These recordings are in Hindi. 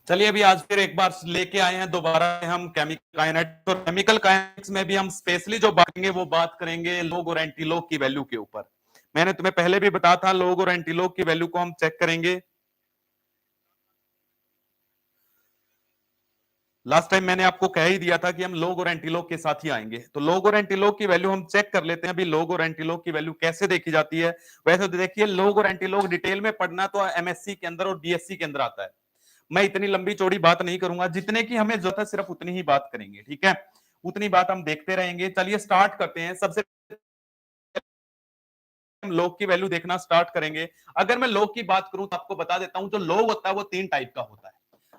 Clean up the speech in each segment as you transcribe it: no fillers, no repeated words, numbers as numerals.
चलिए अभी आज फिर एक बार लेके आए हैं दोबारा हम केमिकल काइनेटिक्स, और केमिकल काइनेटिक्स में भी हम स्पेशली जो बात करेंगे वो बात करेंगे लोग और एंटी लोग की वैल्यू के ऊपर। मैंने तुम्हें पहले भी बताया था लोग और एंटी लोग की वैल्यू को हम चेक करेंगे। लास्ट टाइम मैंने आपको कह ही दिया था कि हम लोग और एंटीलोग के साथ ही आएंगे, तो लोग और एंटीलोग की वैल्यू हम चेक कर लेते हैं। अभी लोग और एंटीलोग की वैल्यू कैसे देखी जाती है। वैसे तो देखिए लोग और एंटीलोग डिटेल में पढ़ना तो एमएससी के अंदर और बीएससी के अंदर आता है। मैं इतनी लंबी चौड़ी बात नहीं करूंगा, जितने की हमें जरूरत है सिर्फ उतनी ही बात करेंगे, ठीक है। उतनी बात हम देखते रहेंगे। चलिए स्टार्ट करते हैं। सबसे हम लोग की वैल्यू देखना स्टार्ट करेंगे। अगर मैं लोग की बात करूं तो आपको बता देता हूं, जो लोग होता है वो तीन टाइप का होता है।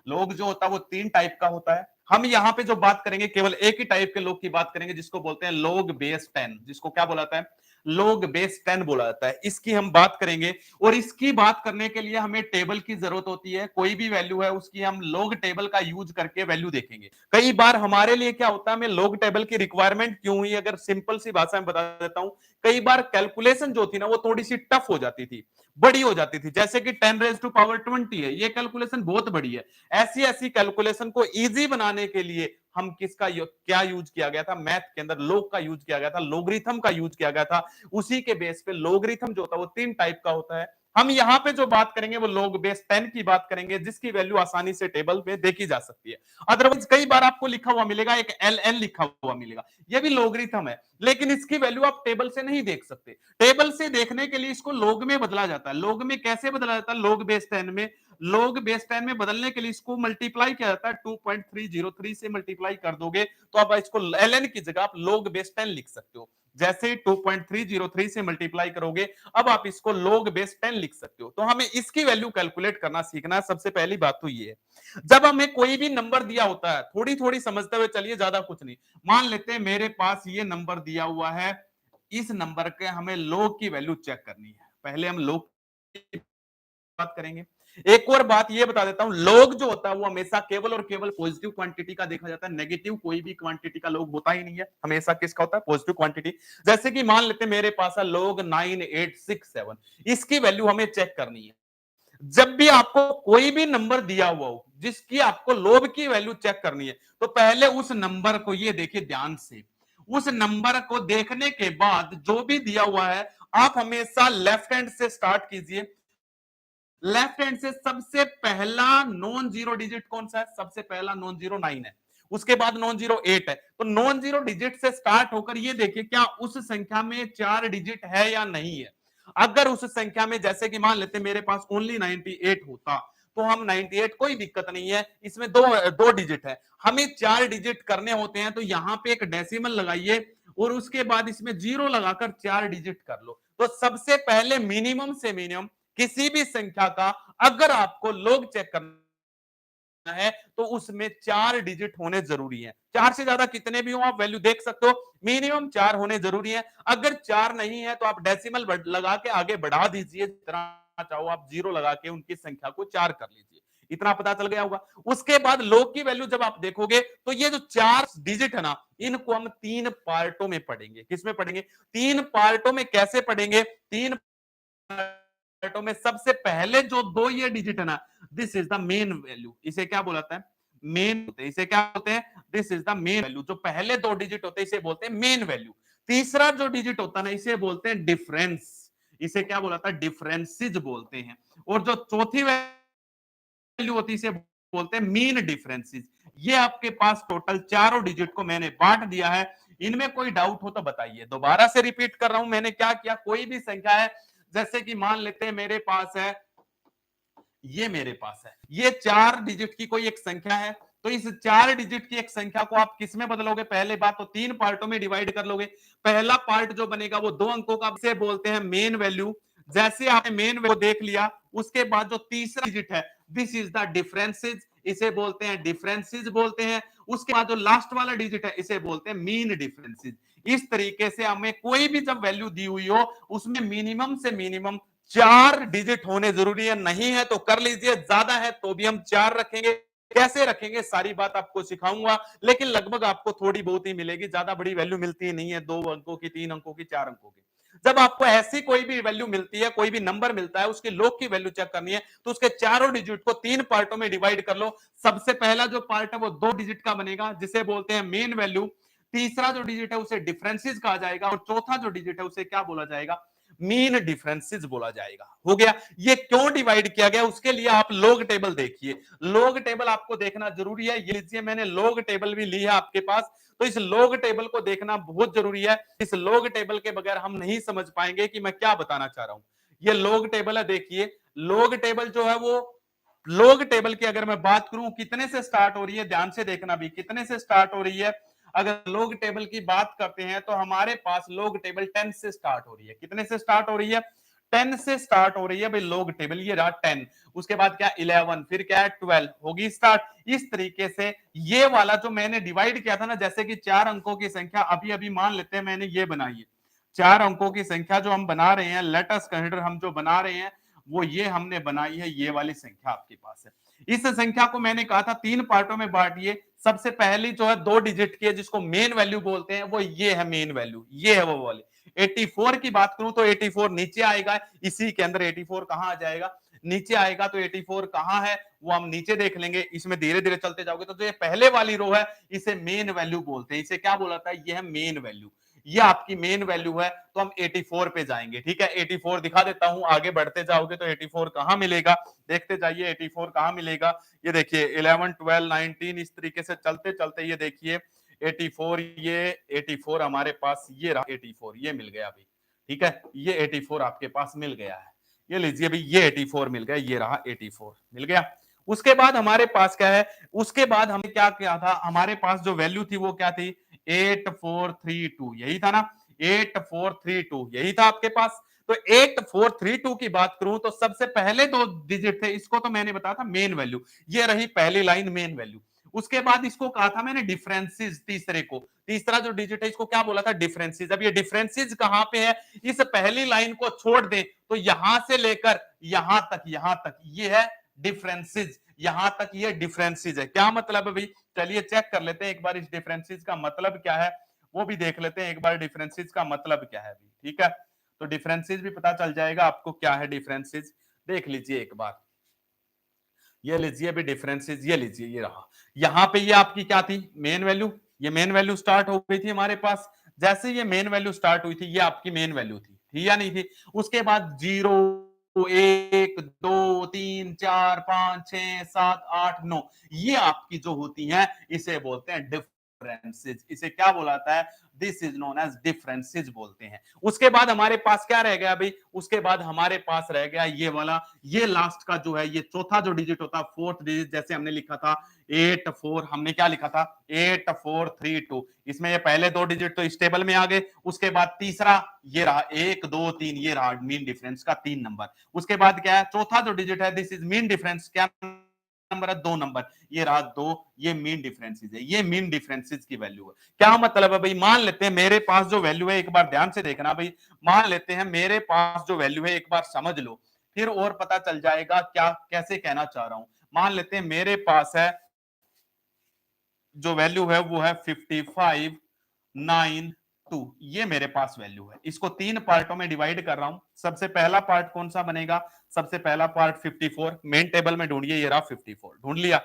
लोग जो होता है वो तीन टाइप का होता है। हम यहाँ पे जो बात करेंगे केवल एक ही टाइप के लोग की बात करेंगे, जिसको बोलते हैं लोग बेस 10। जिसको क्या बोला जाता है? लोग बेस 10 बोला जाता है। इसकी हम बात करेंगे, और इसकी बात करने के लिए हमें टेबल की जरूरत होती है। कोई भी वैल्यू है उसकी हम लोग टेबल का यूज करके वैल्यू देखेंगे। कई बार हमारे लिए क्या होता है, हमें लोग टेबल की रिक्वायरमेंट क्यों हुई, अगर सिंपल सी भाषा में बता देता हूं। कई बार कैलकुलेशन जो थी ना वो थोड़ी सी टफ हो जाती थी, बड़ी हो जाती थी। जैसे कि 10⁻⁻20 है, ये कैलकुलेशन बहुत बड़ी है। ऐसी ऐसी कैलकुलेशन को इजी बनाने के लिए हम क्या यूज किया गया था, मैथ के अंदर लोग का यूज किया गया था, लोगरिथम का यूज किया गया था। उसी के बेस पे लोगरिथम जो होता है वो तीन टाइप का होता है। हम यहाँ पे जो बात करेंगे वो लोग बेस 10 की बात करेंगे, जिसकी वैल्यू आसानी से टेबल में देखी जा सकती है। अदरवाइज कई बार आपको लिखा हुआ मिलेगा, एक एल एन लिखा हुआ मिलेगा, ये भी लोगरिथम है, लेकिन इसकी वैल्यू आप टेबल से नहीं देख सकते। टेबल से देखने के लिए इसको लोग में बदला जाता है। लोग में कैसे बदला जाता है? लोग बेस 10 में। लोग बेस 10 में बदलने के लिए इसको मल्टीप्लाई किया जाता है। 2.303 से मल्टीप्लाई कर दोगे तो आप इसको ln की जगह आप लोग बेस 10 लिख सकते हो। जैसे 2.303 से मल्टीप्लाई करोगे, अब आप इसको लोग बेस 10 लिख सकते हो। तो हमें इसकी वैल्यू कैलकुलेट करना सीखना है। सबसे पहली बात तो ये है, जब हमें कोई भी नंबर दिया होता है, थोड़ी थोड़ी समझते हुए चलिए, ज्यादा कुछ नहीं। मान लेते हैं मेरे पास ये नंबर दिया हुआ है, इस नंबर के हमें लोग की वैल्यू चेक करनी है। पहले हम लोग की बात करेंगे। एक और बात ये बता देता हूं, लोग जो होता है वो हमेशा केवल और केवल पॉजिटिव क्वांटिटी का देखा जाता है। नेगेटिव कोई भी क्वांटिटी का लोग होता ही नहीं है, हमेशा किसका होता है? Positive quantity. जैसे कि मान लेते हैं मेरे पास है लोग 9867, इसकी वैल्यू हमें चेक करनी है। जब भी आपको कोई भी नंबर दिया हुआ हो जिसकी आपको लोग की वैल्यू चेक करनी है, तो पहले उस नंबर को ये देखिए ध्यान से। उस नंबर को देखने के बाद जो भी दिया हुआ है, आप हमेशा लेफ्ट हैंड से स्टार्ट कीजिए। लेफ्ट हैंड से सबसे पहला नॉन जीरो डिजिट कौन सा है? सबसे पहला नॉन जीरो 9 है, उसके बाद नॉन जीरो 8 है। तो नॉन जीरो डिजिट से स्टार्ट होकर ये देखिए क्या उस संख्या में 4 डिजिट है या नहीं है। अगर उस संख्या में, जैसे कि मान लेते मेरे पास ओनली 98 होता, तो हम 98, कोई दिक्कत नहीं है, इसमें दो दो डिजिट है। हमें 4 डिजिट करने होते हैं, तो यहां पे एक डेसिमल लगाइए और उसके बाद इसमें जीरो लगाकर 4 डिजिट कर लो। तो सबसे पहले मिनिमम से मिनिमम किसी भी संख्या का अगर आपको लोग चेक करना है, तो उसमें 4 डिजिट होने जरूरी है। 4 से ज्यादा कितने भी हो आप वैल्यू देख सकते हो, मिनिमम 4 होने जरूरी है। अगर 4 नहीं है तो आप डेसिमल लगा के आगे बढ़ा दीजिए, जितना चाहो आप जीरो लगा के उनकी संख्या को 4 कर लीजिए। इतना पता चल गया होगा। उसके बाद लोग की वैल्यू जब आप देखोगे, तो ये जो 4 डिजिट है ना, इनको हम 3 पार्टों में पढ़ेंगे। किसमें पढ़ेंगे? 3 पार्टों में। कैसे पढ़ेंगे? 3 पार्टों में। सबसे पहले जो दो ये डिजिट है ना, this is the main value. इसे क्या बोलता है? मेन होते हैं। इसे क्या बोलते हैं? This is the main value. जो पहले दो डिजिट होते हैं इसे बोलते हैं मेन वैल्यू। तीसरा जो डिजिट होता है ना, इसे बोलते हैं डिफरेंस। इसे क्या बोला था? डिफरेंसेज बोलते हैं। और जो चौथी वैल्यू होती है इसे बोलते हैं मीन डिफरेंसेस। ये आपके पास टोटल चारों डिजिट को मैंने बांट दिया है। इनमें कोई डाउट हो तो बताइए। दोबारा से रिपीट कर रहा हूं, मैंने क्या किया, कोई भी संख्या है, जैसे कि मान लेते हैं मेरे पास है, ये मेरे पास है, ये 4 डिजिट की कोई एक संख्या है, तो इस 4 डिजिट की एक संख्या को आप किस में बदलोगे? पहले बात तो 3 पार्टों में डिवाइड कर लोगे। पहला पार्ट जो बनेगा वो 2 अंकों का, इसे बोलते हैं मेन वैल्यू। जैसे आपने मेन वैल्यू देख लिया, उसके बाद जो तीसरा डिजिट है, दिस इज द डिफरेंसेस, इसे बोलते हैं डिफरेंसेस बोलते हैं। उसके बाद जो लास्ट वाला डिजिट है, इसे बोलते हैं मीन डिफरेंसेस। इस तरीके से हमें कोई भी जब वैल्यू दी हुई हो, उसमें मिनिमम से मिनिमम 4 डिजिट होने जरूरी है। नहीं है तो कर लीजिए, ज्यादा है तो भी हम 4 रखेंगे। कैसे रखेंगे सारी बात आपको सिखाऊंगा, लेकिन लगभग आपको थोड़ी बहुत ही मिलेगी, ज्यादा बड़ी वैल्यू मिलती ही नहीं है, 2 अंकों की, 3 अंकों की, 4 अंकों की। जब आपको ऐसी कोई भी वैल्यू मिलती है, कोई भी नंबर मिलता है, उसके log की वैल्यू चेक करनी है, तो उसके चारों डिजिट को 3 पार्टों में डिवाइड कर लो। सबसे पहला जो पार्ट है वो 2 डिजिट का बनेगा, जिसे बोलते हैं मेन वैल्यू। तीसरा जो डिजिट है उसे डिफरेंसेस कहा जाएगा, और चौथा जो डिजिट है उसे क्या बोला जाएगा? मीन डिफरेंसेस बोला जाएगा। हो गया। ये क्यों डिवाइड किया गया, उसके लिए आप लॉग टेबल देखिए। लॉग टेबल आपको देखना जरूरी है। ये लीजिए, मैंने लॉग टेबल भी ली है आपके पास, तो इस लॉग टेबल को देखना बहुत जरूरी है। इस लॉग टेबल के बगैर हम नहीं समझ पाएंगे कि मैं क्या बताना चाह रहा हूं। ये लॉग टेबल है, देखिए। लॉग टेबल जो है वो, लॉग टेबल की अगर मैं बात करूं कितने से स्टार्ट हो रही है, ध्यान से देखना भी, कितने से स्टार्ट हो रही है। अगर लॉग टेबल की बात करते हैं तो हमारे पास लॉग टेबल 10 से स्टार्ट हो रही है। कितने से स्टार्ट हो रही है? 10 से स्टार्ट हो रही है भाई लॉग टेबल। ये रहा 10, उसके बाद क्या 11, फिर क्या है 12 होगी स्टार्ट। इस तरीके से ये वाला जो मैंने डिवाइड किया था ना, जैसे कि 4 अंकों की संख्या अभी अभी मान लेते हैं मैंने ये बनाई है। 4 अंकों की संख्या जो हम बना रहे हैं, लेट अस कंसीडर, हम जो बना रहे हैं वो ये हमने बनाई है, ये वाली संख्या आपके पास है। इस संख्या को मैंने कहा था 3 पार्टों में बांटिए। सबसे पहली जो है 2 डिजिट की है, जिसको मेन वैल्यू बोलते हैं, वो ये है मेन वैल्यू, ये है वो वाली। 84 की बात करूं तो 84 नीचे आएगा, इसी के अंदर 84 कहां आ जाएगा? नीचे आएगा। तो 84 कहां है वो हम नीचे देख लेंगे। इसमें धीरे धीरे चलते जाओगे तो जो ये पहले वाली रो है, इसे मेन वैल्यू बोलते हैं। इसे क्या बोला था? ये है मेन वैल्यू। ये आपकी मेन वैल्यू है। तो हम 84 पे जाएंगे, ठीक है। 84 दिखा देता हूं, आगे बढ़ते जाओगे तो 84 कहां मिलेगा, देखते जाइए 84 कहां मिलेगा। ये देखिए 11, 12, 19, इस तरीके से चलते चलते ये देखिए 84, ये 84 हमारे पास, ये रहा 84, ये मिल गया अभी, ठीक है। ये 84 आपके पास मिल गया है। ये लीजिए भाई, ये 84 मिल गया, ये रहा 84 मिल गया। उसके बाद हमारे पास क्या है? उसके बाद हमने क्या किया था? हमारे पास जो वैल्यू थी वो क्या थी? 8432, यही था ना? 8432 यही था आपके पास। तो 8432 की बात करूं तो सबसे पहले 2 डिजिट थे, इसको तो मैंने बताया था मेन वैल्यू। ये रही पहली लाइन मेन वैल्यू। उसके बाद इसको कहा था मैंने डिफरेंसेस, तीसरे को, तीसरा जो डिजिट है इसको क्या बोला था? डिफरेंसेस। अब ये डिफरेंसेस कहां पे है? इस पहली लाइन को छोड़ दें तो यहां से लेकर यहां तक ये है डिफरेंसेस। यहां तक ये डिफरेंसेस है। क्या मतलब है भाई? चलिए चेक कर लेते हैं एक बार, इस डिफरेंसेस का मतलब क्या है वो भी देख लेते हैं एक बार। डिफरेंसेस का मतलब क्या है भी, ठीक है। तो डिफरेंसेस भी पता चल जाएगा आपको क्या है डिफरेंसेस। देख लीजिए एक बार, ये लीजिए अभी डिफरेंसेस, ये लीजिए, ये रहा। यहां पे ये आपकी क्या थी? Main value. ये मेन वैल्यू स्टार्ट हो गई थी हमारे पास। जैसे ये मेन वैल्यू स्टार्ट हुई थी, ये आपकी मेन वैल्यू थी या नहीं थी? उसके बाद 0, 1, 2, 3, 4, 5, 6, 7, 8, 9, ये आपकी जो होती हैं इसे बोलते हैं डिफरेंसेस। इसे क्या बोलाता है? This is known as differences बोलते हैं। उसके बाद हमारे पास क्या रह गया भाई? उसके बाद हमारे पास रह गया ये वाला, ये लास्ट का जो है, ये चौथा जो डिजिट होता है, फोर्थ डिजिट, जैसे हमने लिखा था 84, हमने क्या लिखा था? 8432। इसमें ये पहले 2 डिजिट तो इस टेबल में आ गए। उसके बाद तीसरा ये रहा 1, 2, 3, ये रहा मीन डिफरेंस का 3 नंबर। उसके बाद क्या है? चौथा जो डिजिट है, दिस इज मीन डिफरेंस, क्या नंबर है? 2 नंबर, ये रहा 2, ये मीन डिफरेंसेस है। ये मीन डिफरेंसेस की वैल्यू है। क्या मतलब है भाई? मान लेते हैं मेरे पास जो वैल्यू है, एक बार ध्यान से देखना भाई, मान लेते हैं मेरे पास जो वैल्यू है, एक बार समझ लो, फिर और पता चल जाएगा क्या कैसे कहना चाह रहा हूं। मान लेते हैं मेरे पास है जो वैल्यू है वो है 5592, ये मेरे पास वैल्यू है। इसको 3 पार्टों में डिवाइड कर रहा हूं। सबसे पहला पार्ट कौन सा बनेगा? सबसे पहला पार्ट 54, मेन टेबल में ढूंढिए, ये रहा 54, ढूंढ लिया।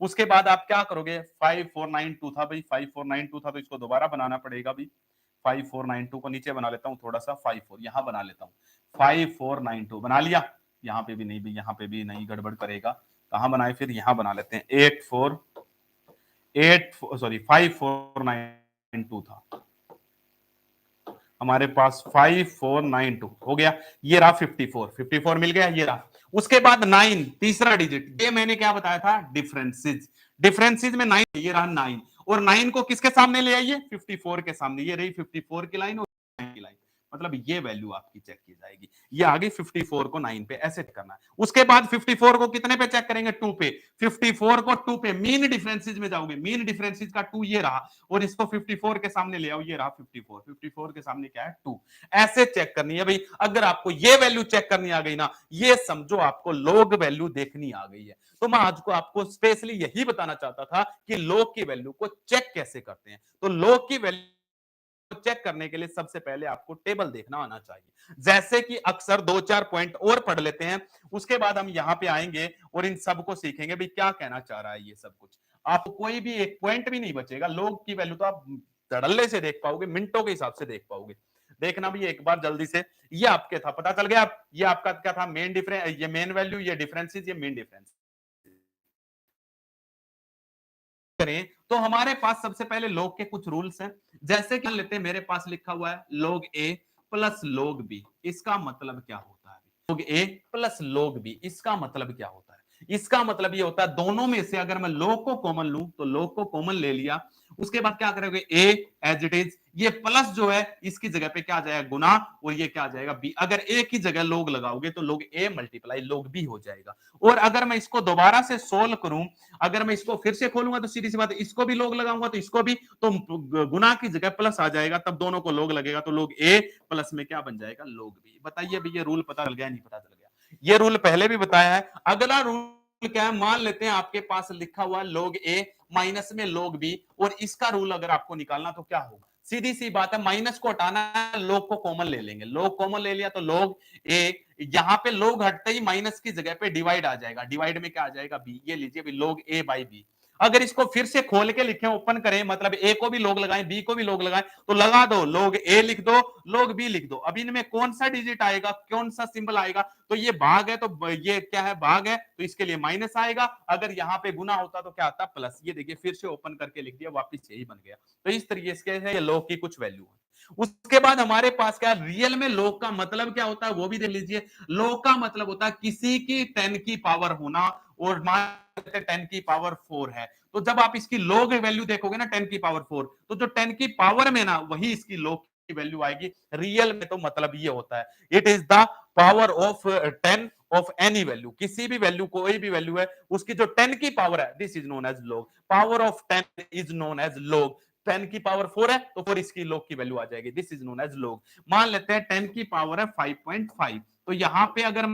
उसके बाद आप क्या करोगे? 5492 था भाई, 5492 था, तो इसको दोबारा बनाना पड़ेगा भाई। 5492 को नीचे बना लेता हूं थोड़ा सा, 54 यहां बना लेता हूं। 5492 बना लिया। यहां पे भी नहीं भाई, यहां पे भी नहीं, गड़बड़ करेगा। कहां बनाए फिर? यहां बना लेते हैं। 5492 था हमारे पास, 5492 हो गया। ये रहा 54 मिल गया, ये रहा। उसके बाद 9, तीसरा डिजिट, ये मैंने क्या बताया था? डिफरेंसेस। डिफरेंसेस में 9, ये रहा 9, और 9 को किसके सामने ले आइए? 54 के सामने। ये रही 54 की लाइन और 9 की लाइन, मतलब ये वैल्यू आपकी चेक की जाएगी। ये आगे 54 को 9 पे ऐसे करना है। उसके बाद 54 को कितने पे चेक करेंगे? 2 पे। 54 को 2 पे मीन डिफरेंसेस में जाओगे, मीन डिफरेंसेस का 2 ये रहा, और इसको 54 के सामने ले आओ, ये रहा 54, 54 के सामने क्या है? 2। ऐसे चेक करनी है भाई। अगर आपको ये वैल्यू चेक करनी आ गई ना, ये समझो आपको लॉग वैल्यू देखनी आ गई है। तो मैं आज को आपको स्पेशली यही बताना चाहता था कि लॉग की वैल्यू को चेक कैसे करते हैं। तो लॉग की वैल्यू चेक करने के लिए सबसे पहले आपको टेबल देखना आना चाहिए। जैसे कि अक्सर 2-4 पॉइंट और पढ़ लेते हैं, उसके बाद हम यहां पे आएंगे और इन सबको सीखेंगे भी क्या कहना चाह रहा है ये सब कुछ। आपको कोई भी एक पॉइंट भी नहीं बचेगा। लोग की वैल्यू तो आप धड़ल्ले से देख पाओगे, मिनटों के हिसाब से देख पाओगे। देखना भी एक बार जल्दी से, ये आपके था, पता चल गया। आप ये आपका क्या था, मेन डिफरेंस, ये मेन वैल्यू, ये डिफरेंसेस, ये मेन डिफरेंस करें तो हमारे पास सबसे पहले log के कुछ रूल्स हैं। जैसे कि लेते हैं, मेरे पास लिखा हुआ है log a plus log b। इसका मतलब क्या होता है? log a plus log b, इसका मतलब क्या होता है? इसका मतलब ये होता है दोनों में से अगर मैं log को कॉमन लूं तो log को कॉमन ले लिया, उसके बाद क्या करोगे, a एज इट इज, ये प्लस जो है इसकी जगह पे क्या आ जाएगा, गुना, और ये क्या आ जाएगा, b। अगर a की जगह log लगाओगे तो log a multiply log b हो जाएगा। और अगर मैं इसको दोबारा से सोल्व करूं, अगर मैं इसको फिर से खोलूंगा तो सीधी सी बात है, इसको भी लोग लगाऊंगा तो इसको भी, तो गुना की जगह प्लस आ जाएगा, तब दोनों को लोग लगेगा, तो लोग ए प्लस में क्या बन जाएगा, लोग बी। बताइए भी ये रूल पता चल गया नहीं पता चल गया? ये रूल पहले भी बताया है। अगला रूल क्या है, मान लेते हैं आपके पास लिखा हुआ लोग ए माइनस में लोग बी, और इसका रूल अगर आपको निकालना तो क्या होगा, सीधी सी बात है, माइनस को हटाना है, लोग को कॉमन ले लेंगे। लोग कॉमन ले लिया तो लोग ए, यहां पे लोग हटते ही माइनस की जगह पे डिवाइड आ जाएगा, डिवाइड में क्या आ जाएगा, बी। ये लीजिए भी लोग ए बाई बी। अगर इसको फिर से खोल के लिखें, ओपन करें, मतलब ए को भी लोग लगाएं, बी को भी लोग लगाएं, तो लगा दो, लोग ए लिख दो, लोग बी लिख दो। अब इनमें कौन सा डिजिट आएगा, कौन सा सिंबल आएगा, तो ये भाग है, तो ये क्या है, भाग है, तो इसके लिए माइनस आएगा। अगर यहाँ पे गुना होता तो क्या आता, प्लस। ये देखिए फिर से ओपन करके लिख दिया, वापिस यही बन गया। तो इस तरीके से ये लोग की कुछ वैल्यू है। उसके बाद हमारे पास क्या, रियल में लोग का मतलब क्या होता है वो भी देख लीजिए। लोग का मतलब होता है किसी की 10 की पावर होना, और मान 10 की पावर 4 है, तो जब आप इसकी लोग वैल्यू देखोगे ना 10 की पावर 4, तो जो 10 की पावर में ना वही इसकी लोग की वैल्यू आएगी। रियल में तो मतलब ये होता है, it is the power of 10 of any value. किसी भी वैल्यू, कोई भी वैल्यू है, उसकी जो 10 की पावर है, this is known as log. Power of 10 is known as log. 10 की पावर 4 है तो 4 इसकी लोग की वैल्यू आ जाएगी, दिस इज नोन एज लोग। मान लेते हैं 10 की पावर है 5.5, तो यहां पे अगर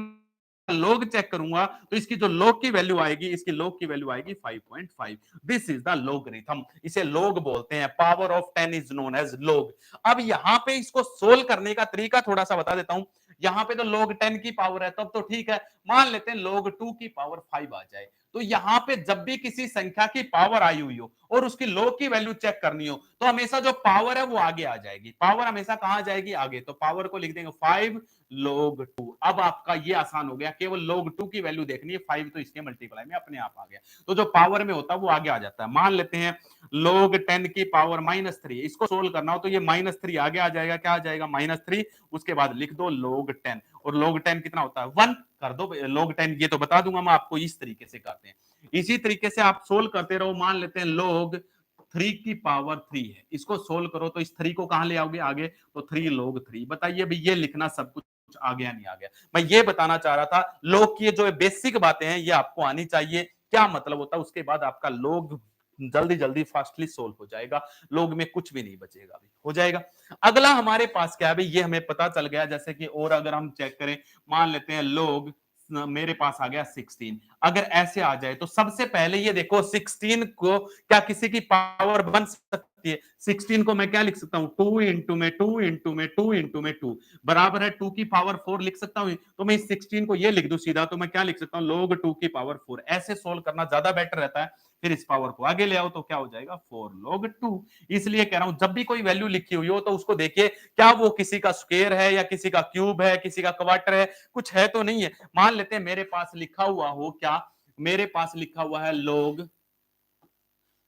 लोग चेक करूंगा तो इसकी जो लोग की वैल्यू आएगी, इसकी लोग की वैल्यू आएगी 5.5। दिस इज द लोगरिथम, इसे लोग बोलते हैं। Power of 10 is known as log. अब यहां पे इसको सोल्व करने का तरीका थोड़ा सा बता देता हूं। यहां पे तो लोग 10 की पावर है, तब तो ठीक है। मान लेते हैं लोग 2 की पावर 5 आ जाए, तो यहां पे जब भी किसी संख्या की पावर आई हुई हो और उसकी लोग की वैल्यू चेक करनी हो, तो हमेशा जो पावर है वो आगे आ जाएगी। पावर हमेशा कहां जाएगी, आगे। तो पावर को लिख देंगे 5 log 2। अब आपका ये आसान हो गया, केवल log 2 की वैल्यू देखनी है, 5 तो इसके मल्टीप्लाई में अपने आप आ गया, तो जो पावर में होता है वो आगे आ जाता है। मान लेते हैं log 10 की पावर -3, इसको सोल्व करना हो तो ये -3 आगे आ जाएगा, क्या आ जाएगा, -3। उसके बाद लिख दो log 10, और log 10 कितना होता है, 1 कर दो log 10। ये तो बता दूंगा मैं आपको, इस तरीके से करते हैं। इसी तरीके से आप सोल्व करते रहो। मान लेते हैं log 3 की पावर 3 है, इसको सोल्व करो तो इस 3 को कहां ले आओगे, आगे, तो 3 log 3। बताइए भी ये लिखना सब कुछ आ गया नहीं आ गया? मैं ये बताना चाह रहा था, लोग की जो बेसिक बातें हैं ये आपको आनी चाहिए, क्या मतलब होता है, उसके बाद आपका लोग जल्दी जल्दी फास्टली सोल्व हो जाएगा। लोग में कुछ भी नहीं बचेगा, भी हो जाएगा। अगला हमारे पास क्या है भाई, ये हमें पता चल गया। जैसे कि और अगर हम चेक करें, मान लेते हैं लोग, मेरे पास आ गया 16। अगर ऐसे आ जाए तो सबसे पहले ये देखो, 16 को क्या किसी की पावर बन सकती है? 16 को मैं क्या लिख सकता हूं, 2 इंटू में 2 इंटू में 2 इंटू में 2 बराबर है 2 की पावर 4 लिख सकता हूं। तो मैं इस 16 को ये लिख दूं सीधा, तो मैं क्या लिख सकता हूं, log 2 की पावर 4। ऐसे सोल्व करना ज्यादा बेटर रहता है। फिर इस पावर को आगे ले आओ तो क्या हो जाएगा, 4 log 2। इसलिए कह रहा हूं, जब भी कोई वैल्यू लिखी हुई हो तो उसको देखिए, क्या वो किसी का स्क्वायर है या किसी का क्यूब है, किसी का क्वार्टर है, कुछ है तो नहीं है। मान लेते हैं मेरे पास लिखा हुआ हो, क्या मेरे पास लिखा हुआ है log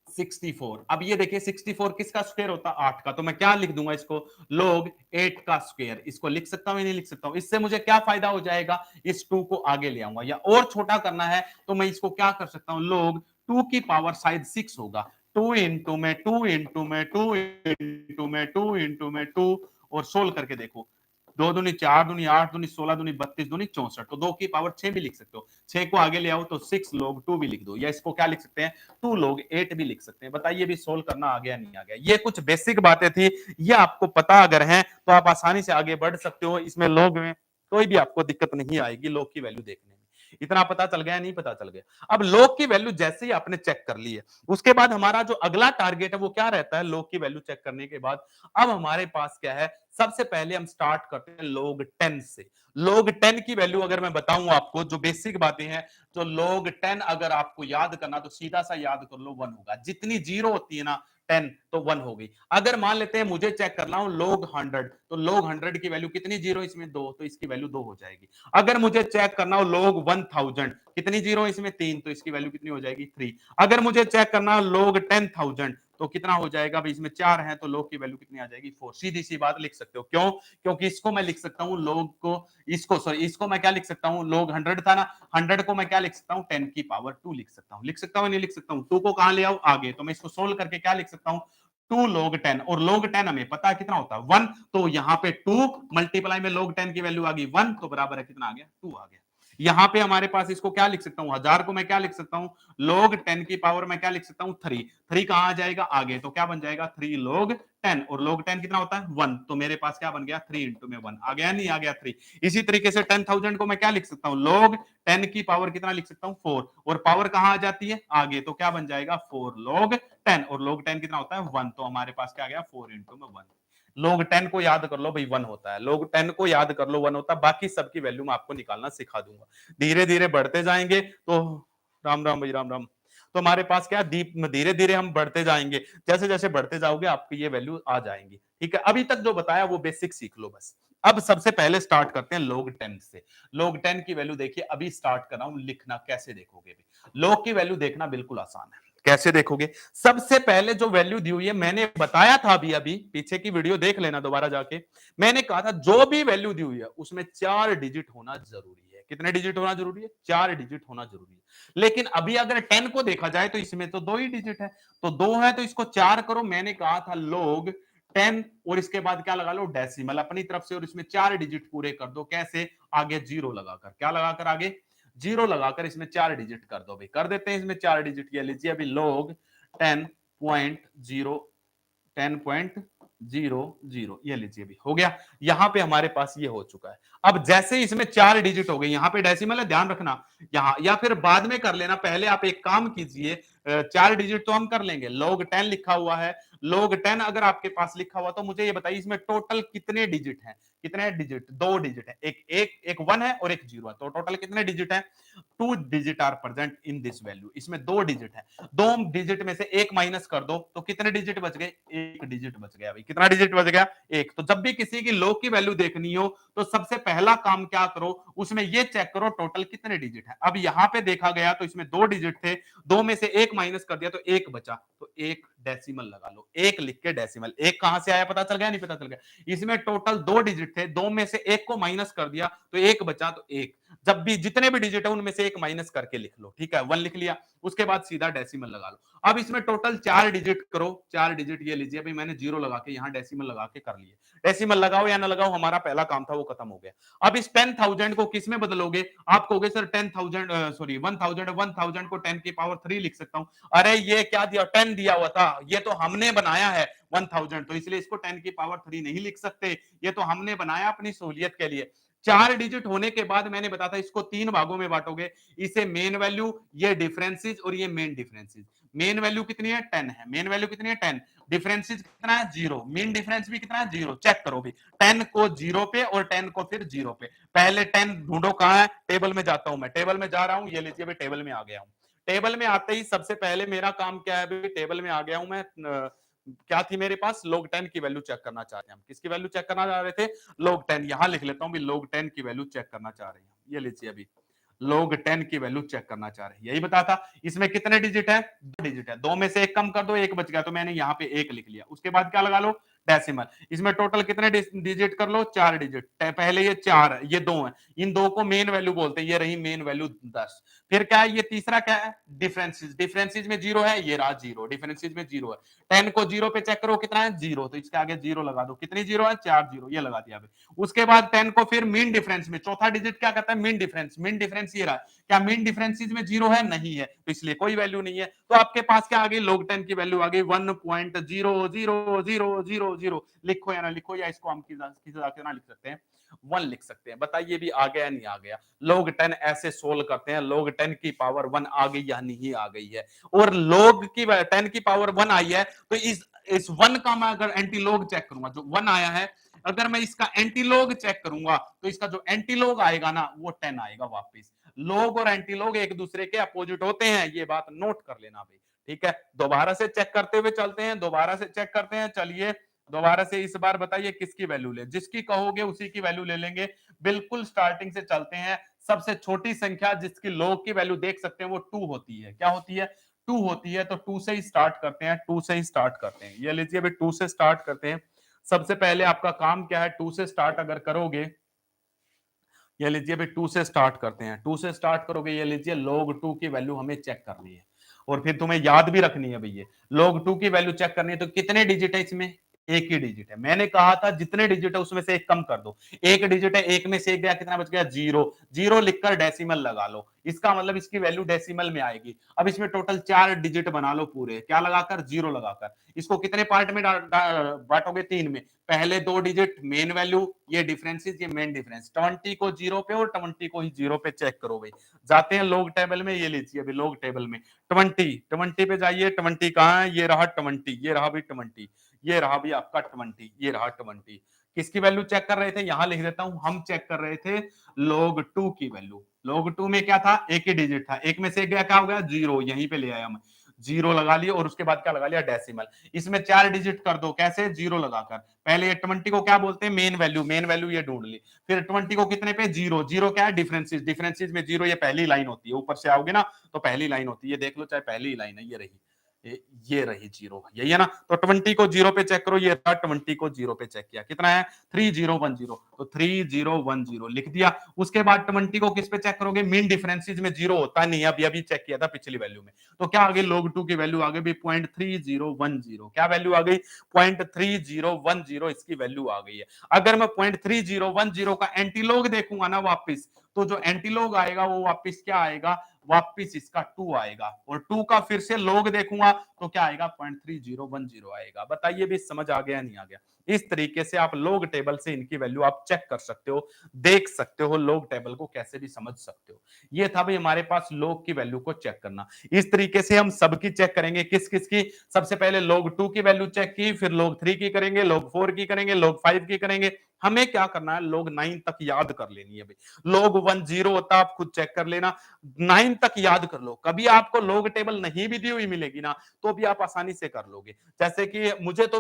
64। अब ये देखिए 64 किसका स्क्वायर होता है, 8 का। तो मैं क्या लिख दूंगा इसको, log 8 का स्क्वायर। इसको लिख सकता हूं या नहीं लिख सकता हूं? इससे मुझे क्या फायदा हो जाएगा, इस 2 को आगे ले आऊंगा। या और छोटा करना है तो मैं इसको क्या कर सकता हूं, log 2 की पावर शायद 6 होगा, 2 इंटू में 2 इंटू में 2 इंटू में 2 इंटू में 2, और सोल्व करके देखो, 2 दूनी 4 दूनी 8 दूनी 16 दूनी 32 दूनी 64, तो 2 की पावर 6 भी लिख सकते हो। 6 को आगे ले आओ तो 6 log 2 भी लिख दो, या इसको क्या लिख सकते हैं, 2 log 8 भी लिख सकते हैं। बताइए भी सोल्व करना आ गया नहीं आ गया? ये कुछ बेसिक बातें थी, ये आपको पता अगर है तो आप आसानी से आगे बढ़ सकते हो। इसमें log में कोई भी आपको दिक्कत नहीं आएगी, log की वैल्यू देखने में। इतना पता चल गया, नहीं पता चल गया। अब log की वैल्यू जैसे ही आपने चेक कर ली है, उसके बाद हमारा जो अगला टारगेट है वो क्या रहता है? log की वैल्यू चेक करने के बाद अब हमारे पास क्या है? सबसे पहले हम स्टार्ट करते हैं log 10 से। log 10 की वैल्यू अगर मैं बताऊं आपको, जो बेसिक बातें हैं, तो log 10 अगर आपको याद करना तो सीधा सा याद कर लो 1 होगा। जितनी जीरो होती है ना 10 तो 1 हो गई। अगर मान लेते हैं मुझे चेक करना हो log 100, तो log 100 की वैल्यू कितनी जीरो? इसमें 2, तो इसकी वैल्यू 2 हो जाएगी। अगर मुझे चेक करना हो log 1000, कितनी जीरो? इसमें 3, तो इसकी वैल्यू कितनी हो जाएगी? 3। अगर मुझे चेक करना हो log 10,000, तो कितना हो जाएगा भाई? इसमें 4 है, तो log की वैल्यू कितनी आ जाएगी? 4। सीधी सी बात लिख सकते हो। क्यों? क्योंकि इसको मैं लिख सकता हूं log को, इसको सॉरी, इसको मैं क्या लिख सकता हूं? log 100 था ना, 100 को मैं क्या लिख सकता हूं? 10 की पावर 2 लिख सकता हूं। लिख सकता हूं नहीं लिख सकता हूं? 2 को कहां ले आओ? आगे। तो मैं इसको सोल्व करके क्या लिख सकता हूं? 2 log 10, और log 10 हमें पता है कितना होता है? 1। तो यहां पे 2 मल्टीप्लाई में log 10 की वैल्यू आ गई 1, तो बराबर है कितना आ गया? 2 आ गया। यहां पे हमारे पास इसको क्या लिख सकता हूं? 1000 को मैं क्या लिख सकता हूं? log 10 की पावर में क्या लिख सकता हूं? 3। 3 कहां आ जाएगा? आगे। तो क्या बन जाएगा? 3 log 10, और log 10 कितना होता है? 1। तो मेरे पास क्या बन गया? 3 इंटू में 1 आ गया, नहीं आ गया? 3। इसी तरीके से 10,000 को मैं क्या लिख सकता हूं? log 10 की पावर कितना लिख सकता हूं? 4, और पावर कहां आ जाती है? आगे। तो क्या बन जाएगा? 4 log 10, और log 10 कितना होता है? 1। तो हमारे पास क्या आ गया? 4 इंटू में 1। log 10 को याद कर लो भाई, 1 होता है। log 10 को याद कर लो, 1 होता है। बाकी सबकी वैल्यू मैं आपको निकालना सिखा दूंगा। धीरे धीरे बढ़ते जाएंगे तो राम राम भाई, राम राम। तो हमारे पास क्या, दीप धीरे धीरे हम बढ़ते जाएंगे। जैसे जैसे बढ़ते जाओगे आपकी ये वैल्यू आ जाएंगी। ठीक है, अभी तक जो बताया वो बेसिक सीख लो बस। अब सबसे पहले स्टार्ट करते हैं log 10 से। log 10 की वैल्यू देखिए, अभी स्टार्ट कर रहा हूं लिखना। कैसे देखोगे भी? log की वैल्यू देखना बिल्कुल आसान है। कैसे देखोगे? सबसे पहले जो वैल्यू दी हुई है, मैंने बताया था अभी अभी, पीछे की वीडियो देख लेना दोबारा जाके। मैंने कहा था जो भी वैल्यू दी हुई है उसमें 4 डिजिट होना जरूरी है। कितने डिजिट होना जरूरी है? 4 डिजिट होना जरूरी है। लेकिन अभी अगर 10 को देखा जाए तो इसमें तो 2 ही डिजिट है। तो 2 है तो इसको 4 करो। मैंने कहा था log 10, और इसके बाद क्या लगा लो? डेसिमल अपनी तरफ से, और इसमें 4 डिजिट पूरे कर दो। कैसे? आगे जीरो लगाकर। क्या लगाकर? आगे जीरो लगाकर इसमें 4 डिजिट कर दो भाई। कर देते हैं इसमें 4 डिजिट। ये लीजिए अभी log 10.0, 10.00, ये लीजिए अभी हो गया। यहां पे हमारे पास ये हो चुका है। अब जैसे इसमें 4 डिजिट हो गई, यहां पे डेसिमल है, ध्यान रखना। यहां या फिर बाद में कर लेना, पहले आप एक काम कीजिए। 4 डिजिट तो हम कर लेंगे। log 10 लिखा हुआ है। log 10 अगर आपके पास लिखा हुआ तो मुझे ये बताइए इसमें टोटल कितने डिजिट हैं? कितने डिजिट? 2 डिजिट है। एक 1 है और एक 0 है। तो टोटल कितने डिजिट है? 2 digit are present in this value. इसमें 2 डिजिट है। 2 डिजिट में से एक माइनस कर दो तो कितने डिजिट बच गए? एक डिजिट बच गया भाई। कितना डिजिट बच गया? एक। तो जब भी किसी की log की वैल्यू देखनी हो तो सबसे पहला काम क्या करो? उसमें ये चेक करो टोटल कितने डिजिट है। अब यहां पे देखा गया तो इसमें 2 डिजिट थे। 2 में से एक माइनस कर दिया तो एक बचा। तो एक डेसिमल लगा लो। एक लिख के डेसिमल। एक कहां से आया? पता चल गया नहीं? पता चल गया। इसमें टोटल 2 डिजिट थे। 2 में से एक को माइनस कर दिया तो एक बचा। तो एक, जब भी जितने भी डिजिट है उनमें से एक माइनस करके लिख लो। ठीक है, 1 लिख लिया। उसके बाद सीधा डेसिमल लगा लो। अब इसमें टोटल 4 डिजिट करो। 4 डिजिट ये लीजिए भाई, मैंने जीरो लगा के यहां डेसिमल लगा के कर लिए। डेसिमल लगाओ या ना लगाओ, हमारा पहला काम था वो खत्म हो गया। अब इस 10,000 को किस में बदलोगे? आप कहोगे सर 10,000 सॉरी 1000, 1000 को 10 की पावर 3 लिख सकता हूं। अरे ये क्या दिया? 10 दिया हुआ था। ये तो हमने बनाया है 1000, तो इसलिए इसको 10 की पावर 3 नहीं लिख सकते। ये तो हमने बनाया अपनी सहूलियत के लिए। 4 डिजिट होने के बाद मैंने बताया था इसको 3 भागों में बांटोगे। इसे मेन वैल्यू, ये डिफरेंसेस, और ये मेन डिफरेंसेस। मेन वैल्यू कितनी है? 10 है। मेन वैल्यू कितनी है? 10। डिफरेंसेस कितना है? 0। मेन डिफरेंस भी कितना है? 0। चेक करो भी। 10 को 0 पे और 10 को फिर 0 पे। पहले 10 ढूंढो कहां है? टेबल में जाता हूं मैं। टेबल में जा रहा हूं। ये लीजिए भाई, टेबल में आ गया हूं। टेबल में आते ही सबसे पहले मेरा काम क्या है भाई? टेबल में आ गया हूं मैं। क्या थी मेरे पास? log 10 की वैल्यू चेक करना चाहते हैं हम। किसकी वैल्यू चेक करना चाह रहे थे? log 10। यहां लिख लेता हूं भी, log 10 की वैल्यू चेक करना चाह रहे हैं। ये लीजिए अभी, log 10 की वैल्यू चेक करना चाह रहे हैं। यही बता था। इसमें कितने डिजिट है? 2 डिजिट है। 2 में से एक कम कर दो, एक बच गया। तो मैंने यहां पे एक लिख लिया। उसके बाद क्या लगा लो? डेसिमल। इसमें टोटल कितने डिजिट कर लो? 4 डिजिट। पहले ये 4 है, ये 2 है। इन दो को मेन वैल्यू बोलते हैं। ये रही मेन वैल्यू 10। फिर क्या है? ये तीसरा क्या है? डिफरेंसेस। डिफरेंसेस में 0 है, ये रहा 0। डिफरेंसेस में 0 है। 10 को 0 पे चेक करो कितना है? 0। तो इसके आगे 0 लगा दो। कितनी 0 है? 4 0। ये लगा दिया। उसके बाद 10 को फिर मीन डिफरेंस में, चौथा डिजिट क्या कहता है? Mean difference. मीन डिफरेंस ये रहा। क्या मीन डिफरेंसेस में 0 है? नहीं है, तो इसलिए कोई वैल्यू नहीं है। तो आपके पास क्या आ गई? log 10 की वैल्यू आ गई 1.00000। लिखो या ना लिखो, या इसको हम किसी ना लिख सकते हैं 1 लिख सकते हैं। बताइए भी आ गया नहीं आ गया? log 10 ऐसे सोल्व करते हैं, log 10 की पावर 1 आ गई या नहीं आ गई है। और log की 10 की पावर 1 आई है तो इस 1 का मैं अगर एंटीलॉग चेक करूंगा, जो 1 आया है, अगर मैं इसका एंटीलॉग चेक करूंगा तो इसका जो एंटीलॉग आएगा ना वो 10 आएगा वापस। लॉग और एंटीलॉग एक दूसरे के अपोजिट होते हैं, ये बात नोट कर लेना भाई। ठीक है, दोबारा से चेक करते हुए चलते हैं, दोबारा से चेक करते हैं। चलिए दोबारा से इस बार बताइए किसकी वैल्यू ले, जिसकी कहोगे उसी की वैल्यू ले लेंगे। बिल्कुल स्टार्टिंग से चलते हैं। सबसे छोटी संख्या जिसकी लॉग की वैल्यू देख सकते हैं वो 2 होती है। क्या होती है? 2 होती है। तो 2 से ही स्टार्ट करते हैं, 2 से ही स्टार्ट करते हैं। ये लीजिए अभी 2 से स्टार्ट करते हैं। सबसे पहले आपका काम क्या है, 2 से स्टार्ट अगर करोगे, ये लीजिए अभी 2 से स्टार्ट करते हैं। 2 से स्टार्ट करोगे, ये लीजिए log 2 की वैल्यू हमें चेक करनी है और फिर तुम्हें याद भी रखनी है भैया। log 2 की वैल्यू चेक करनी है तो कितने डिजिट है इसमें? एक ही डिजिट है। मैंने कहा था जितने डिजिट है उसमें से एक कम कर दो। एक डिजिट है, एक में से एक गया, कितना बच गया? 0। 0 लिखकर डेसिमल लगा लो, इसका मतलब इसकी वैल्यू डेसिमल में आएगी। अब इसमें टोटल 4 डिजिट बना लो पूरे, क्या लगाकर? 0 लगाकर। इसको कितने पार्ट में बांटोगे? 3 में। पहले 2 डिजिट मेन वैल्यू, ये डिफरेंसेस, ये मेन डिफरेंस। 20 को 0 पे और 20 को ही 0 पे चेक करो भाई। जाते हैं लॉग टेबल में, ये लीजिए अभी लॉग टेबल में 20 पे जाइए। 20 कहाँ है? ये रहा 20, ये रहा भी 20, ये रहा भी आपका 20, ये रहा 20। किसकी वैल्यू चेक कर रहे थे? यहां लिख देता हूं, हम चेक कर रहे थे log 2 की वैल्यू। log 2 में क्या था? एक ही डिजिट था, एक में से एक गया, क्या हो गया? 0। यहीं पे ले आया मैं, 0 लगा लिए और उसके बाद क्या लगा लिया? डेसिमल। इसमें 4 डिजिट कर दो, कैसे? 0 लगाकर। पहले ये 20 को क्या बोलते हैं? Main value. मेन वैल्यू ये ढूंढ ली। फिर 20 को कितने पे? 0। 0 क्या है? डिफरेंसेस। डिफरेंसेस में 0 ये पहली लाइन होती है, ऊपर से आओगे ना तो पहली लाइन होती है, ये देख लो, चाहे पहली लाइन है, ये रही, ये रही 0, यही है ना। तो 20 को 0 पे चेक करो, ये रहा 20 को 0 पे चेक किया, कितना है? 3010। तो 3010 लिख दिया। उसके बाद 20 को किस पे चेक करोगे? मीन डिफरेंसेस में 0 होता नहीं, अभी अभी चेक किया था पिछली वैल्यू में। तो क्या आ गई? log 2 की वैल्यू आ गई 0.3010। क्या वैल्यू आ गई? 0.3010 इसकी वैल्यू आ गई है। अगर मैं 0.3010 का एंटीलॉग देखूंगा ना वापिस, तो जो एंटीलॉग आएगा वो वापिस क्या आएगा? वापिस इसका 2 आएगा। और 2 का फिर से log देखूंगा तो क्या आएगा? 0.3010 आएगा। बताइए भी समझ आ गया नहीं आ गया? इस तरीके से आप log टेबल से इनकी वैल्यू आप चेक कर सकते हो, देख सकते हो, log टेबल को कैसे भी समझ सकते हो। ये था भाई हमारे पास log की वैल्यू को चेक करना। इस तरीके से हम सबकी चेक करेंगे। किस किस की? सबसे पहले log 2 की वैल्यू चेक की, फिर log 3 की करेंगे, log 4 की करेंगे, log 5 की करेंगे। हमें क्या करना है? log 9 तक याद कर लेनी है भाई। log 1 0 होता, आप खुद चेक कर लेना। 9 तक याद कर लो। कभी आपको log टेबल नहीं भी दी हुई मिलेगी ना तो भी आप आसानी से कर लोगे। जैसे कि मुझे तो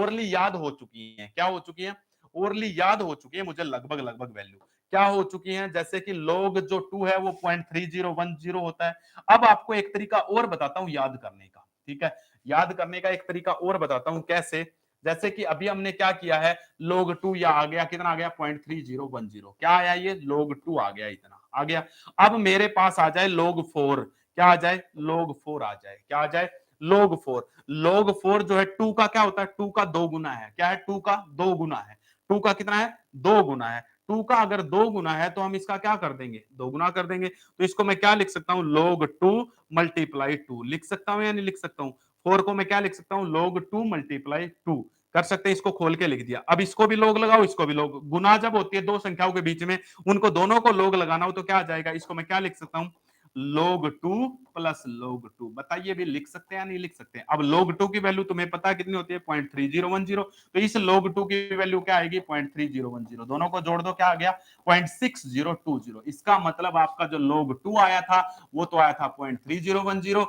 ओरली याद हो चुकी है। क्या हो चुकी है? ओरली याद हो चुकी है मुझे, लगभग लगभग वैल्यू क्या हो चुकी है। जैसे कि log जो 2 है वो 0.3010 होता है। अब आपको एक तरीका और बताता हूं याद करने का। ठीक है, याद करने का एक तरीका और बताता हूं कैसे। जैसे कि अभी हमने क्या किया है, log 2 या आ गया, कितना आ गया? 0.3010। क्या आया? ये log 2 आ गया, इतना आ गया। अब मेरे पास आ जाए log 4। क्या आ जाए? log 4 आ जाए। क्या आ जाए? log 4। log 4 जो है 2 का क्या होता है? 2 का 2 गुना है। क्या है? 2 का 2 गुना है। 2 का कितना है? 2 गुना है। 2 का अगर 2 गुना है तो हम इसका क्या कर देंगे? 2 गुना कर देंगे। तो इसको मैं क्या लिख सकता हूं? log 2 मल्टीप्लाई 2 लिख सकता हूं या नहीं लिख सकता हूं? 4 को मैं क्या लिख सकता हूं? log 2 मल्टीप्लाई 2 कर सकते हैं। इसको खोल के लिख दिया। अब इसको भी log लगाओ, इसको भी log। गुना जब होती है दो संख्याओं के बीच में, उनको दोनों को log लगाना हो तो क्या आ जाएगा? इसको मैं क्या लिख सकता हूं? log 2 plus log 2। बताइए भी लिख सकते हैं या नहीं लिख सकते हैं? अब log 2 की वैल्यू तुम्हें पता है कितनी होती है? 0.3010। तो इस log 2 की वैल्यू क्या आएगी? 0.3010। दोनों को जोड़ दो, क्या आ गया? 0.6020। इसका मतलब आपका जो log 2 आया था वो तो आया था 0.3010,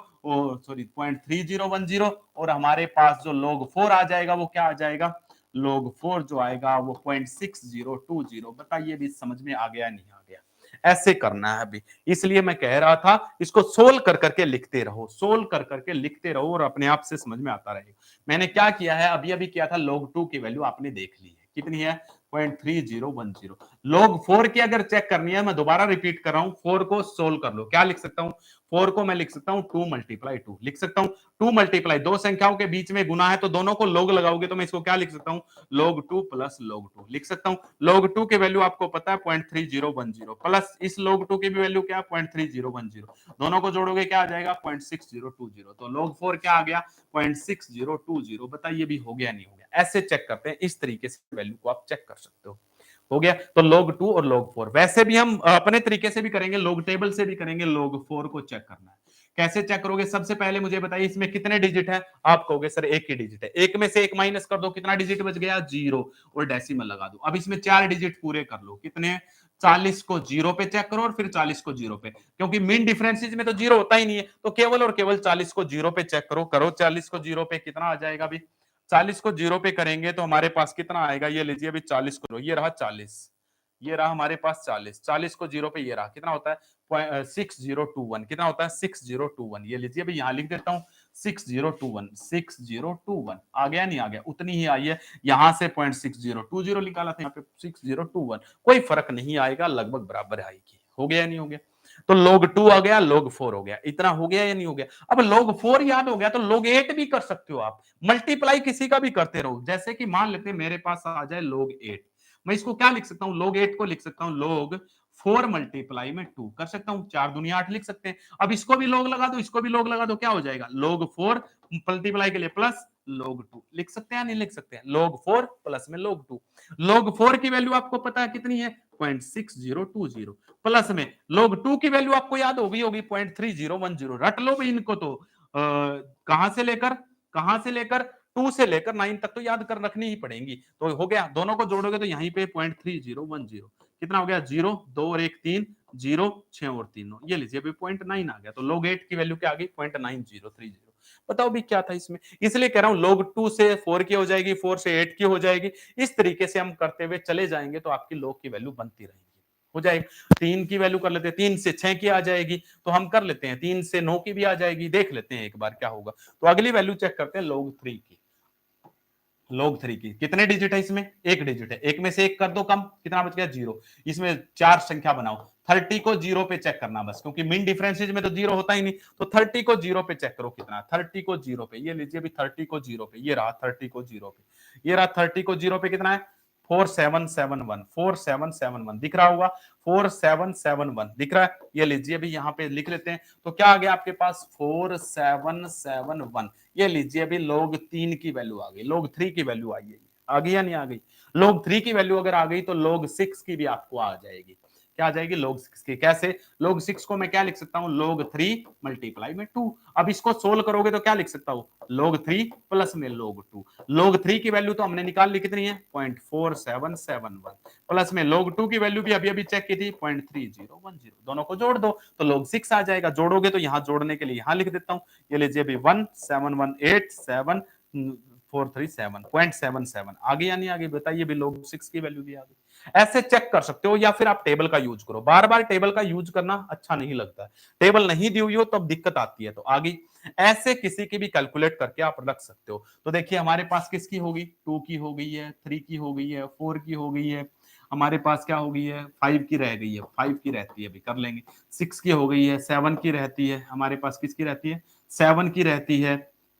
सॉरी 0.3010। और हमारे पास जो log 4 आ जाएगा वो क्या आ जाएगा? log 4 जो आएगा वो 0.6020। बताइए भी समझ में आ गया नहीं आ गया? ऐसे करना है अभी, इसलिए मैं कह रहा था इसको सोल्व कर करके लिखते रहो, सोल्व कर करके लिखते रहो और अपने आप से समझ में आता रहेगा। मैंने क्या किया है, अभी अभी किया था, log 2 की वैल्यू आपने देख ली है, कितनी है? 0.3010। log 4 की अगर चेक करनी है, मैं दोबारा रिपीट कर रहा हूं, 4 को सोल्व कर लो। क्या लिख सकता हूं? 4 को मैं लिख सकता हूं 2 मल्टीप्लाई 2 लिख सकता हूं। 2 मल्टीप्लाई, दो संख्याओं के बीच में गुना है तो दोनों को log लगाओगे तो मैं इसको क्या लिख सकता हूं? log 2 प्लस log 2 लिख सकता हूं। log 2 की वैल्यू आपको पता है 0.3010 प्लस इस log 2 की भी वैल्यू क्या है? 0.3010। दोनों को जोड़ोगे क्या आ जाएगा? 0.6020। तो log 4 क्या आ गया? 0.6020। बताइए भी हो गया नहीं हो गया? ऐसे चेक करते हैं, इस तरीके से वैल्यू को आप चेक कर सकते हो। हो गया। तो log 2 और log 4 वैसे भी हम अपने तरीके से भी करेंगे, log टेबल से भी करेंगे, log 4 को चेक करना है। कैसे चेक करोगे? सबसे पहले मुझे बताइए इसमें कितने डिजिट है? आप कहोगे सर एक ही डिजिट है। एक में से एक माइनस कर दो, कितना डिजिट बच गया? 0 और डेसिमल लगा दो। अब इसमें 4 डिजिट पूरे कर लो। कितने? 40 को 0 पे चेक करो और फिर 40 को 0 पे, क्योंकि मीन डिफरेंसेस में तो 0 होता ही नहीं है, तो केवल और केवल 40 को 0 पे चेक करो 40 को 0 पे कितना आ जाएगा अभी? 40 को 0 पे करेंगे तो हमारे पास कितना आएगा? ये लीजिए अभी 40 को, ये रहा 40, ये रहा हमारे पास 40, 40 को 0 पे ये रहा, कितना होता है? 6021, कितना होता है? 6021। ये लीजिए अभी यहां लिख देता हूं 6021, 6021 आ गया नहीं? आ गया, उतनी ही आई है। यहां से 0.6020 निकाला था, यहाँ पे 6021, कोई फर्क नहीं आएगा, लगभग बराबर आएगी। हो गया नहीं? हो गया। तो log 2 आ गया, log 4 हो गया। इतना हो गया या नहीं हो गया? अब log 4 याद हो गया तो log 8 भी कर सकते हो आप। मल्टीप्लाई किसी का भी करते रहो, जैसे कि मान लेते हैं मेरे पास आ जाए log 8, मैं इसको क्या लिख सकता हूं? log 8 को लिख सकता हूं log 4 मल्टीप्लाई में 2 कर सकता हूं, 4 दूनी 8 लिख सकते हैं। अब इसको भी log लगा दो, इसको भी log लगा दो, क्या हो जाएगा? log 4 मल्टीप्लाई के लिए प्लस log 2 लिख सकते हैं, नहीं लिख सकते हैं? log 4 प्लस में log 2। log 4 की वैल्यू आपको पता है कितनी है? 0.6020, प्लस में log 2 की वैल्यू आपको याद होगी 0.3010। रट लो भी इनको तो कहां से लेकर कहां से लेकर 2 से लेकर 9 तक तो याद कर रखनी ही पड़ेंगी। तो हो गया, दोनों को जोड़ोगे तो यहीं पे 0.3010 कितना हो गया? 0 2 और 1 3, 0 6 और 3 9, ये लीजिए अभी 0.9 आ गया। तो log 8 की वैल्यू क्या आ गई? 0.9030। बताओ भी क्या था इसमें? इसलिए कह रहा हूं log 2 से 4 की हो जाएगी, 4 से 8 की हो जाएगी। इस तरीके से हम करते हुए चले जाएंगे तो आपकी log की वैल्यू बनती रहेगी। हो जाएगी। 3 की वैल्यू कर लेते हैं, 3 से 6 की आ जाएगी, तो हम कर लेते हैं 3 से 9 की भी आ जाएगी, देख लेते हैं एक बार क्या होगा। तो अगली वैल्यू चेक करते हैं log 3 की। log 3 की कितने डिजिट है? इसमें एक डिजिट है, एक में से एक कर दो कम, कितना बच गया? 0। इसमें 4 संख्या बनाओ, 30 को 0 पे चेक करना बस, क्योंकि मीन डिफरेंसेज में तो 0 होता ही नहीं। तो 30 को 0 पे चेक करो, कितना? 30 को 0 पे, ये लीजिए अभी 30 को 0 पे, ये रहा 30 को 0 पे, ये रहा 30 को 0 पे, कितना है? 4771, 4771 दिख रहा होगा, 4771 दिख रहा है। ये लीजिए अभी यहाँ पे लिख लेते हैं, तो क्या आ गया आपके पास? 4771। ये लीजिए अभी log 3 की वैल्यू आ गई, log 3 की वैल्यू आई है, आ गई या नहीं आ गई? log 3 की वैल्यू अगर आ गई तो log 6 की भी आपको आ जाएगी। क्या आ जाएगी? log 6 की। कैसे? log 6 को मैं क्या लिख सकता हूं? log 3 मल्टीप्लाई में 2। अब इसको सोल्व करोगे तो क्या लिख सकता हूं? log 3 प्लस में log 2। log 3 की वैल्यू तो हमने निकाल ली, कितनी है? 0.4771, प्लस में log 2 की वैल्यू भी अभी अभी चेक की थी 0.3010। दोनों को जोड़ दो तो log 6 आ जाएगा। जोड़ोगे तो यहां जोड़ने के लिए यहां लिख देता हूं, ये लीजिए अभी 17187.77 आ गई या नहीं आ गई? बताइए भी, log 6 की वैल्यू भी आ गई। ऐसे चेक कर सकते हो, या फिर आप टेबल का यूज करो। बार बार टेबल का यूज करना अच्छा नहीं लगता है, टेबल नहीं दी हुई हो तब दिक्कत आती है। तो आगे ऐसे किसी की भी कैलकुलेट करके आप रख सकते हो। तो देखिए हमारे पास किसकी होगी? 2 की हो गई है, 3 की हो गई है, 4 की हो गई है, हमारे पास क्या हो गई है? 5 की रह गई है, 5 की रहती है, अभी कर लेंगे। 6 की हो गई है, 7 की रहती है, हमारे पास किसकी रहती है? 7 की रहती है,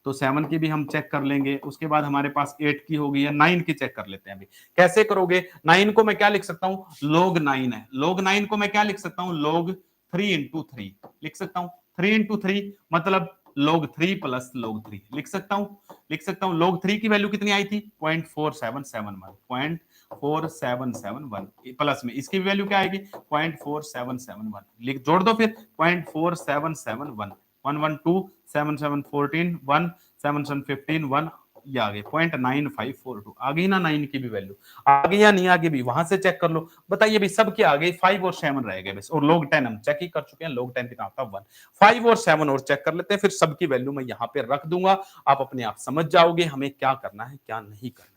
तो 7 की भी हम चेक कर लेंगे। उसके बाद हमारे पास 8 की हो गई है, 9 की चेक कर लेते हैं अभी। कैसे करोगे? 9 को मैं क्या लिख सकता हूं? log 9 है। log 9 को मैं क्या लिख सकता हूं? log 3 इंटू 3 लिख सकता हूं। 3 इंटू 3 मतलब log 3 प्लस log 3 लिख सकता हूं। log 3 की वैल्यू कितनी आई थी? 0.4771, 0.4771 प्लस में इसकी वैल्यू क्या आएगी? 0.4771 लिख, जोड़ दो फिर 0.4771, 112 7 7 14 1 7 7 15 1, ये आ गई 0.9542 आ गई ना? 9 की भी वैल्यू आ गई या नहीं आ गई? भी वहां से चेक कर लो। बताइए भी सब की आ गई, 5 और 7 रह गए बस। और log 10 हम चेक ही कर चुके हैं, log 10 कितना होता है? 1। 5 और 7 और चेक कर लेते हैं, फिर सबकी वैल्यू मैं यहाँ पे रख दूंगा। आप अपने आप समझ जाओगे हमें क्या करना है क्या नहीं करना है।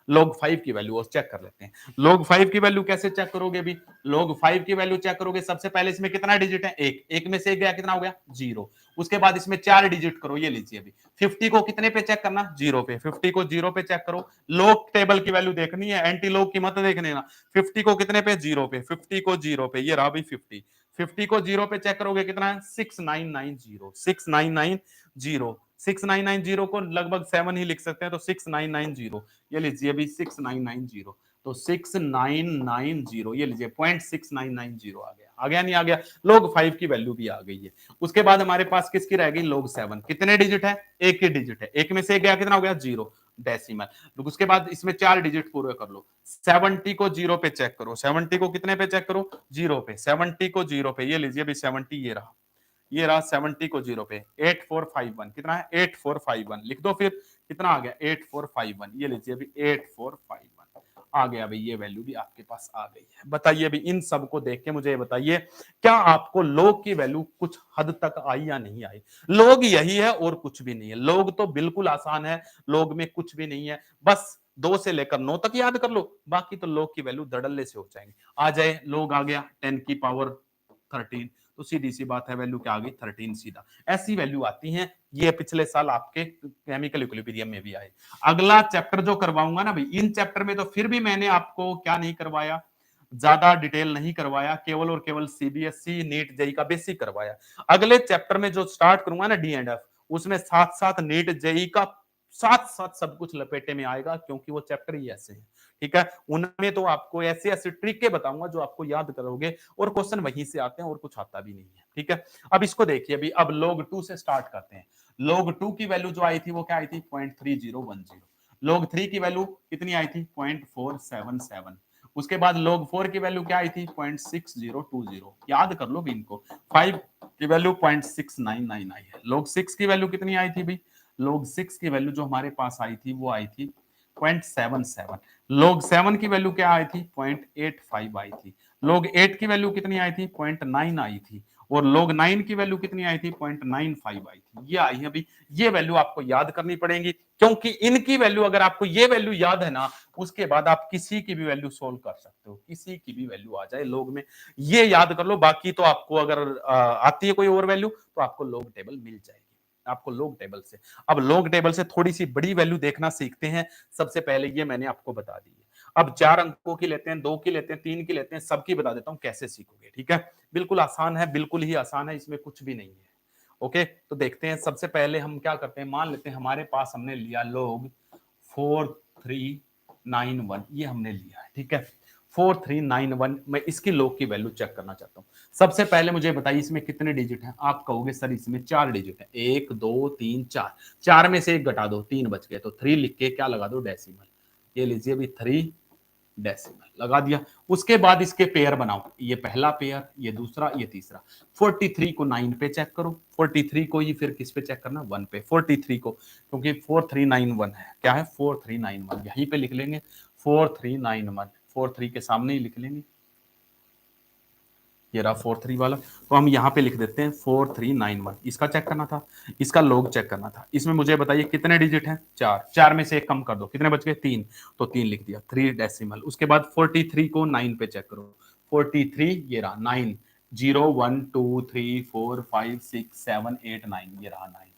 log 5 की वैल्यू और चेक कर लेते हैं। log 5 की वैल्यू कैसे चेक करोगे? भी log 5 की वैल्यू चेक करोगे, सबसे पहले इसमें कितना डिजिट है? एक, एक में से एक गया, कितना हो गया? 0। उसके बाद इसमें 4 डिजिट करो, ये लीजिए अभी 50 को कितने पे चेक करना? 0 पे। 50 को 0 पे चेक करो। log टेबल की वैल्यू देखनी है, एंटी log की मत देखने ना। 50 को कितने पे? 0 पे। 50 को 0 पे, ये रहा भी 50। 50 को 0 पे चेक करोगे, कितना है? 6990, 6990। 6990 को लगभग 7 ही लिख सकते हैं, तो 6990, ये लीजिए अभी 6990, तो 6990, ये लीजिए 0.6990 आ गया नहीं आ गया? log 5 की वैल्यू भी आ गई है। उसके बाद हमारे पास किसकी रह गई? log 7। कितने डिजिट है? एक ही डिजिट है, एक में से गया, कितना हो गया? 0। डेसिमल। उसके बाद इसमें 4 डिजिट पूरे कर लो। 70 को 0 पे चेक करो, 70 को कितने पे चेक करो, 0 पे। 70 को 0 पे, ये लीजिए अभी 70 ये रहा, ये रहा 70 को 0 पे। 8451 कितना है, 8451 लिख दो, फिर कितना आ गया 8451, ये लीजिए अभी 8451 आ गया भाई, ये वैल्यू भी आपके पास आ गई है। बताइए अभी इन सब को देख के मुझे ये बताइए, क्या आपको लोग की वैल्यू कुछ हद तक आई या नहीं आई? लोग यही है और कुछ भी नहीं है। लोग तो बिल्कुल आसान है, लोग में कुछ भी नहीं है, बस 2 से लेकर 9 तक याद कर लो, बाकी तो लोग की वैल्यू धड़ल्ले से हो जाएंगे। आ जाए, लोग आ गया 10 की पावर 13, तो सीधी सी बात है वैल्यू क्या आ गई 13 सीधा। ऐसी वैल्यू आती है, ये पिछले साल आपके केमिकल इक्विलिब्रियम में भी आए। अगला चैप्टर जो करवाऊंगा ना भाई, इन चैप्टर में तो फिर भी मैंने आपको क्या नहीं करवाया, ज्यादा डिटेल नहीं करवाया, केवल और केवल सीबीएसई नीट जेई का बेसिक करवाया। अगले चैप्टर में जो स्टार्ट करूंगा ना डी एंड एफ, उसमें साथ साथ नीट जेई का साथ साथ सब कुछ लपेटे में आएगा, क्योंकि वो चैप्टर ही ऐसे हैं। ठीक है, उनमें तो आपको ऐसे ऐसे ट्रिक बताऊंगा जो आपको याद करोगे, और क्वेश्चन वहीं से आते हैं और कुछ आता भी नहीं है। ठीक है, अब इसको देखिए अभी, अब log 2 से स्टार्ट करते हैं। log 2 की वैल्यू जो आई थी वो क्या आई थी 0.3010। log 3 की वैल्यू कितनी आई थी 0.477। उसके बाद log 4 की वैल्यू क्या आई थी 0.6020, याद कर लो भी इनको। 5 की वैल्यू 0.699 आई है। log 6 की वैल्यू कितनी आई थी भाई, log 6 की वैल्यू जो हमारे पास आई थी वो आई थी 0.77। log 7 की वैल्यू क्या आई थी 0.85 आई थी। log 8 की वैल्यू कितनी आई थी 0.9 आई थी। और log 9 की वैल्यू कितनी आई थी 0.95 आई थी। ये आई है अभी, ये वैल्यू आपको याद करनी पड़ेगी, क्योंकि इनकी वैल्यू अगर आपको ये वैल्यू याद है ना, उसके बाद आप किसी की भी वैल्यू सोल्व कर सकते हो, किसी की भी वैल्यू आ जाए लोग में, ये याद कर लो। बाकी तो आपको अगर आती है कोई और वैल्यू तो आपको लोग टेबल मिल जाएगी, आपको लोग टेबल से। अब लोग टेबल से थोड़ी सी बड़ी वैल्यू देखना सीखते हैं। सबसे पहले ये मैंने आपको बता दी है। अब 4 अंकों की लेते हैं, 2 की लेते हैं, 3 की लेते हैं, सबकी बता देता हूं कैसे सीखोगे। ठीक है, बिल्कुल आसान है, बिल्कुल ही आसान है, इसमें कुछ भी नहीं है। ओके, तो देखते हैं। सबसे पहले हम क्या करते हैं, मान लेते हैं हमारे पास हमने लिया लोग 4391, ये हमने लिया है। ठीक है, 4391, मैं इसकी लोग की वैल्यू चेक करना चाहता हूं। सबसे पहले मुझे बताइए इसमें कितने डिजिट हैं। आप कहोगे सर इसमें 4 डिजिट है, 1 2 3 4, 4 में से 1 घटा दो, 3 बच गए, तो 3 लिख के क्या लगा दो डेसिमल, ये लीजिए अभी 3 डेसिमल लगा दिया। उसके बाद इसके पेयर बनाओ, ये पहला पेयर, ये दूसरा, ये तीसरा। 43 को 9 पे चेक करो, 43 को ही फिर किस पे चेक करना 1 पे, 43 को, क्योंकि 4391 है, क्या है 4391, यहीं पे लिख लेंगे 4391, 43 के सामने ही लिख लेंगे, ये रहा 43 वाला, तो हम यहाँ पे लिख देते हैं 4391। इसका चेक करना था, इसका लोग चेक करना था। इसमें मुझे बताइए कितने डिजिट हैं, 4, 4 में से 1 कम कर दो, कितने बच गए 3, तो 3 लिख दिया, 3 डेसिमल। उसके बाद 43 को 9 पे चेक करो, 43 ये रहा 9, 0 1 2 3 4 5 6 7 8 9, ये रहा 9,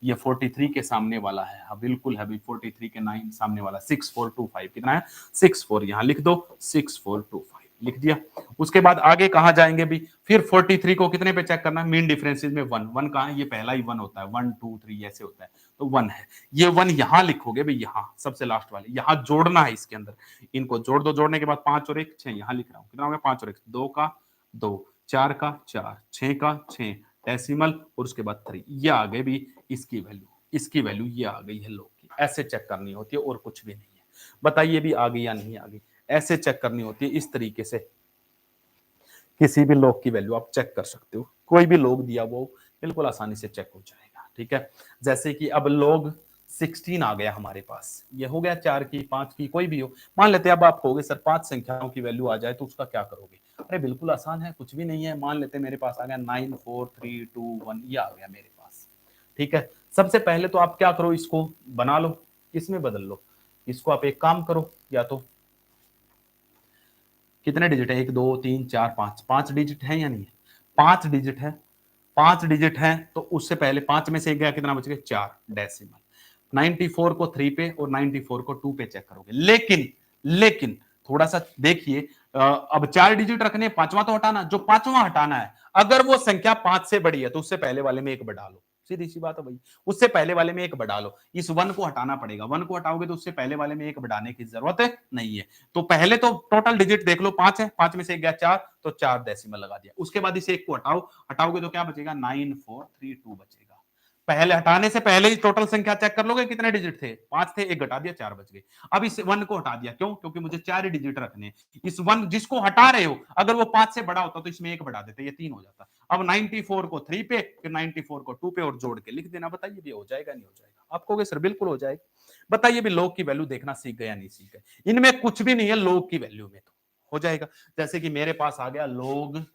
ये 43 के सामने वाला है। हाँ बिल्कुल है भाई, 43 के 9 सामने वाला 6425, कितना है 64, यहाँ लिख दो 6425, लिख दिया। उसके बाद आगे कहां जाएंगे भी, फिर 43 को कितने पे चेक करना है, मीन डिफरेंसेस में 1, 1 कहां है, ये पहला ही 1 होता है, 1 2 3 ऐसे होता है, तो 1 है, ये 1 यहां लिखोगे भाई, यहां सबसे लास्ट वाले यहां जोड़ना है इसके अंदर, इनको जोड़ दो, जोड़ने के बाद 5 और 1 6, यहां लिख रहा हूं, कितना हो गया 5 और 1 2 का 2, 4 का 4, 6 का 6 डेसिमल, और उसके बाद 3, ये आ गए भी इसकी वैल्यू, इसकी वैल्यू ये आ गई है लोग की। ऐसे चेक करनी होती है और कुछ भी नहीं है। बताइए भी आ गई या नहीं आ गई, ऐसे चेक करनी होती है, इस तरीके से किसी भी लॉग की वैल्यू आप चेक कर सकते हो, कोई भी लॉग दिया वो बिल्कुल आसानी से चेक हो जाएगा। ठीक है, जैसे कि अब लॉग 16 आ गया हमारे पास, ये हो गया 4 की 5 की कोई भी हो, मान लेते हैं अब आप कहोगे सर 5 संख्याओं की वैल्यू आ जाए तो उसका क्या करोगे, अरे बिल्कुल आसान है, कुछ भी नहीं है। मान लेते मेरे पास आ गया 9 4 3 2 1, ये आ गया मेरे पास। ठीक है, सबसे पहले तो आप क्या करो, इसको बना लो, इसमें बदल लो, इसको आप एक काम करो, या तो कितने डिजिट है, 1 2 3 4 5, 5 डिजिट है या नहीं है, 5 डिजिट है, 5 डिजिट है, तो उससे पहले 5 में से एक गया, कितना बच गया 4 डेसिमल। 94 को 3 पे और 94 को 2 पे चेक करोगे, लेकिन लेकिन थोड़ा सा देखिए, अब 4 डिजिट रखने, पांचवा तो हटाना, जो पांचवा हटाना है, अगर वो संख्या 5 से बड़ी है तो उससे पहले वाले में एक बढ़ा लो, सीधी सी बात है भाई, उससे पहले वाले में एक बढ़ा लो, इस 1 को हटाना पड़ेगा, 1 को हटाओगे तो उससे पहले वाले में एक बढ़ाने की जरूरत नहीं है। तो पहले तो टोटल डिजिट देख लो, 5 है, 5 में से एक गया 4, तो 4 डेसिमल लगा दिया। उसके बाद इसे एक को हटाओ, हटाओगे तो क्या बचेगा 9432 बचेगा। पहले हटाने से पहले ही टोटल संख्या चेक कर लोगे कितने डिजिट थे, 5 थे, एक घटा दिया 4 बच गए। अब इस 1 को हटा दिया, क्यों? क्योंकि मुझे 4 ही डिजिट रखने हैं। इस 1 जिसको हटा रहे हो, अगर वो 5 से बड़ा होता तो इसमें 1 बढ़ा देते, ये 3 हो जाता। अब 94 को 3 पे, फिर 94 को 2 पे और जोड़ के लिख देना। बताइए भी हो जाएगा नहीं हो जाएगा? आप कहोगे सर बिल्कुल हो जाएगा। बताइए भी लॉग की वैल्यू देखना सीख गए या नहीं सीख गए? इनमें कुछ भी नहीं है लॉग की वैल्यू में, तो हो जाएगा। जैसे कि मेरे पास आ गया लॉग,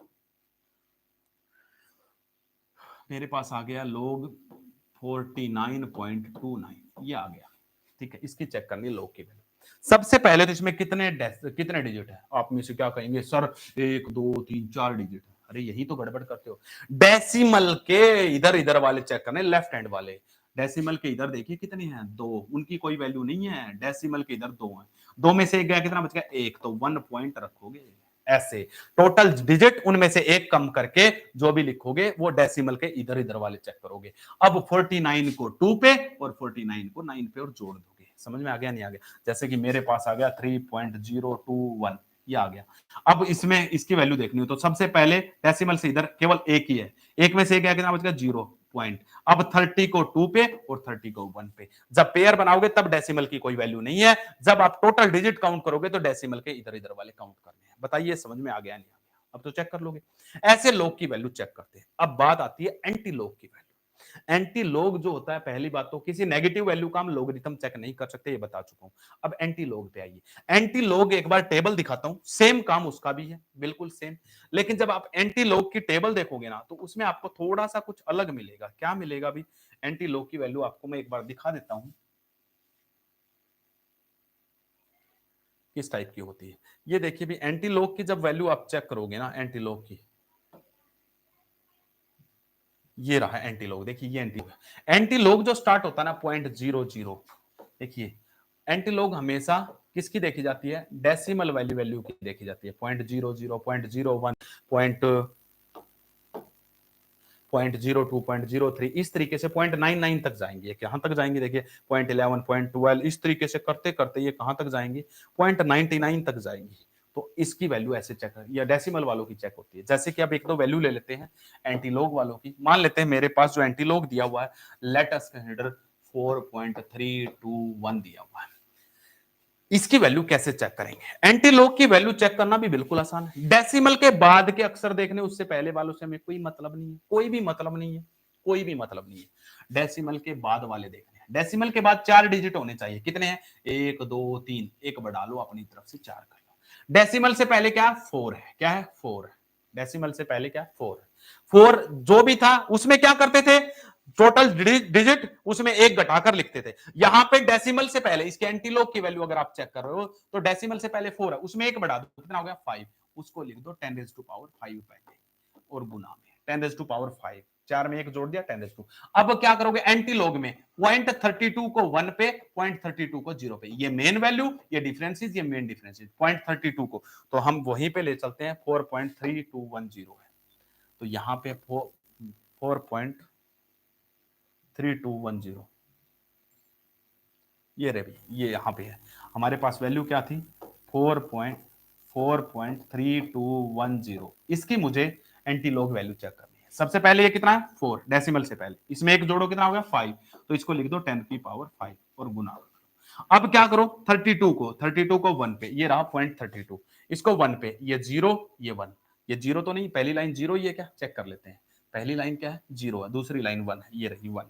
मेरे पास आ गया log 49.29, ये आ गया। ठीक है, इसकी चेक करनी log की वैल्यू। सबसे पहले तो इसमें कितने डिजिट है? आप में से क्या कहेंगे सर 1 2 3 4 डिजिट है। अरे यही तो गड़बड़ करते हो। डेसिमल के इधर इधर वाले चेक करने, लेफ्ट हैंड वाले। डेसिमल के इधर देखिए कितने हैं, 2, उनकी कोई वैल्यू नहीं है। डेसिमल के इधर 2 है, 2 में से एक गया, कितना बच गया? 1, तो 1 पॉइंट रखोगे। ऐसे टोटल डिजिट उनमें से एक कम करके जो भी लिखोगे वो डेसिमल के इधर इधर वाले चेक करोगे। अब 49 को 2 पे और 49 को 9 पे और जोड़ दोगे। समझ में आ गया नहीं आ गया? जैसे कि मेरे पास आ गया 3.021, ये आ गया। अब इसमें इसकी वैल्यू देखनी हो तो सबसे पहले डेसिमल से इधर केवल एक ही है, एक में से एक गया, कितना बच गया? 0 पॉइंट। अब 30 को 2 पे और 30 को 1 पे। जब पेयर बनाओगे तब डेसिमल की कोई वैल्यू नहीं है, जब आप टोटल डिजिट काउंट करोगे तो डेसिमल के इधर इधर वाले काउंट करने हैं। बताइए समझ में आ गया नहीं आ गया? अब तो चेक कर लोगे। ऐसे लॉग की वैल्यू चेक करते हैं। अब बात आती है एंटी लॉग की वैल्यू। एंटी लॉग जो होता है, पहली बात तो किसी नेगेटिव वैल्यू का हम लोगरिथम चेक नहीं कर सकते, ये बता चुका हूं। अब एंटी लॉग पे आइए। एंटी लॉग एक बार टेबल दिखाता हूं, सेम काम उसका भी है, बिल्कुल सेम। लेकिन जब आप एंटी लॉग की टेबल देखोगे ना तो उसमें आपको थोड़ा सा कुछ अलग मिलेगा। क्या मिलेगा? अभी एंटी लॉग की वैल्यू आपको मैं एक बार दिखा देता हूं किस टाइप की होती है। ये देखिए भी एंटी लॉग की जब वैल्यू आप चेक करोगे ना, एंटी लॉग की, ये रहा एंटी लॉग। देखिए ये एंटी लॉग जो स्टार्ट होता है ना 0.00, देखिए एंटी लॉग हमेशा किसकी देखी जाती है? डेसिमल वैल्यू की देखी जाती है। 0.00, 0.01, 0.02, इस तरीके से 0.99 तक जाएंगे। कहां तक जाएंगे? देखिए 0.11, 0.12, इस तरीके से करते करते ये कहां तक जाएंगे? 0.99 तक जाएंगी। तो इसकी वैल्यू ऐसे चेक कर, या डेसिमल वालों की चेक होती है। जैसे कि अब एक दो वैल्यू ले लेते हैं एंटीलॉग वालों की। मान लेते हैं मेरे पास जो एंटीलॉग दिया हुआ है, लेट अस कंसीडर 4.321 दिया हुआ है। इसकी वैल्यू कैसे चेक करेंगे? एंटीलॉग की वैल्यू चेक करना भी बिल्कुल आसान है। डेसिमल के बाद के अक्षर देखने, उससे पहले वालों से हमें कोई मतलब नहीं है, कोई भी मतलब नहीं है, कोई भी मतलब नहीं है। डेसिमल के बाद वाले देखने हैं। डेसिमल के बाद 4 डिजिट होने चाहिए। कितने हैं? 1 2 3, एक बढ़ा लो अपनी तरफ से 4 कर लो। डेसिमल से पहले क्या? 4 है। क्या है? 4 है। डेसिमल से पहले क्या? 4 है। 4 जो भी था उसमें क्या करते थे? टोटल डिजिट उसमें एक घटाकर लिखते थे। यहां पे डेसिमल से पहले इसके एंटीलॉग की वैल्यू अगर आप चेक कर रहे हो तो डेसिमल से पहले 4 है, उसमें एक बढ़ा दो, कितना हो गया? 5। उसको लिख दो 10⁵ पहले और गुना में 10⁵ 4 में एक जोड़ दिया 10⁵। अब क्या करोगे एंटीलॉग में? 0.32 को 1 पे, 0.32 को 0 पे। ये मेन वैल्यू, ये डिफरेंसेस, ये मेन डिफरेंसेस। 0.32 को तो हम वहीं पे ले चलते हैं, 4.3210 है। तो यहां पे 4.3210, ये रे भाई, ये यहां पे है। हमारे पास वैल्यू क्या थी? 4.3210। इसकी मुझे एंटीलॉग वैल्यू चेक करनी है। सबसे पहले ये कितना है? 4 डेसिमल से पहले, इसमें एक जोड़ो, कितना हो गया? 5। तो इसको लिख दो 10⁵ और गुना। अब क्या करो? 32 को 1 पे, ये रहा 0.32, इसको 1 पे, ये 0, ये 1। ये 0 तो नहीं, पहली लाइन 0 ही है क्या? चेक कर लेते हैं। पहली लाइन क्या है? 0 है, दूसरी लाइन 1 है, ये रही 1।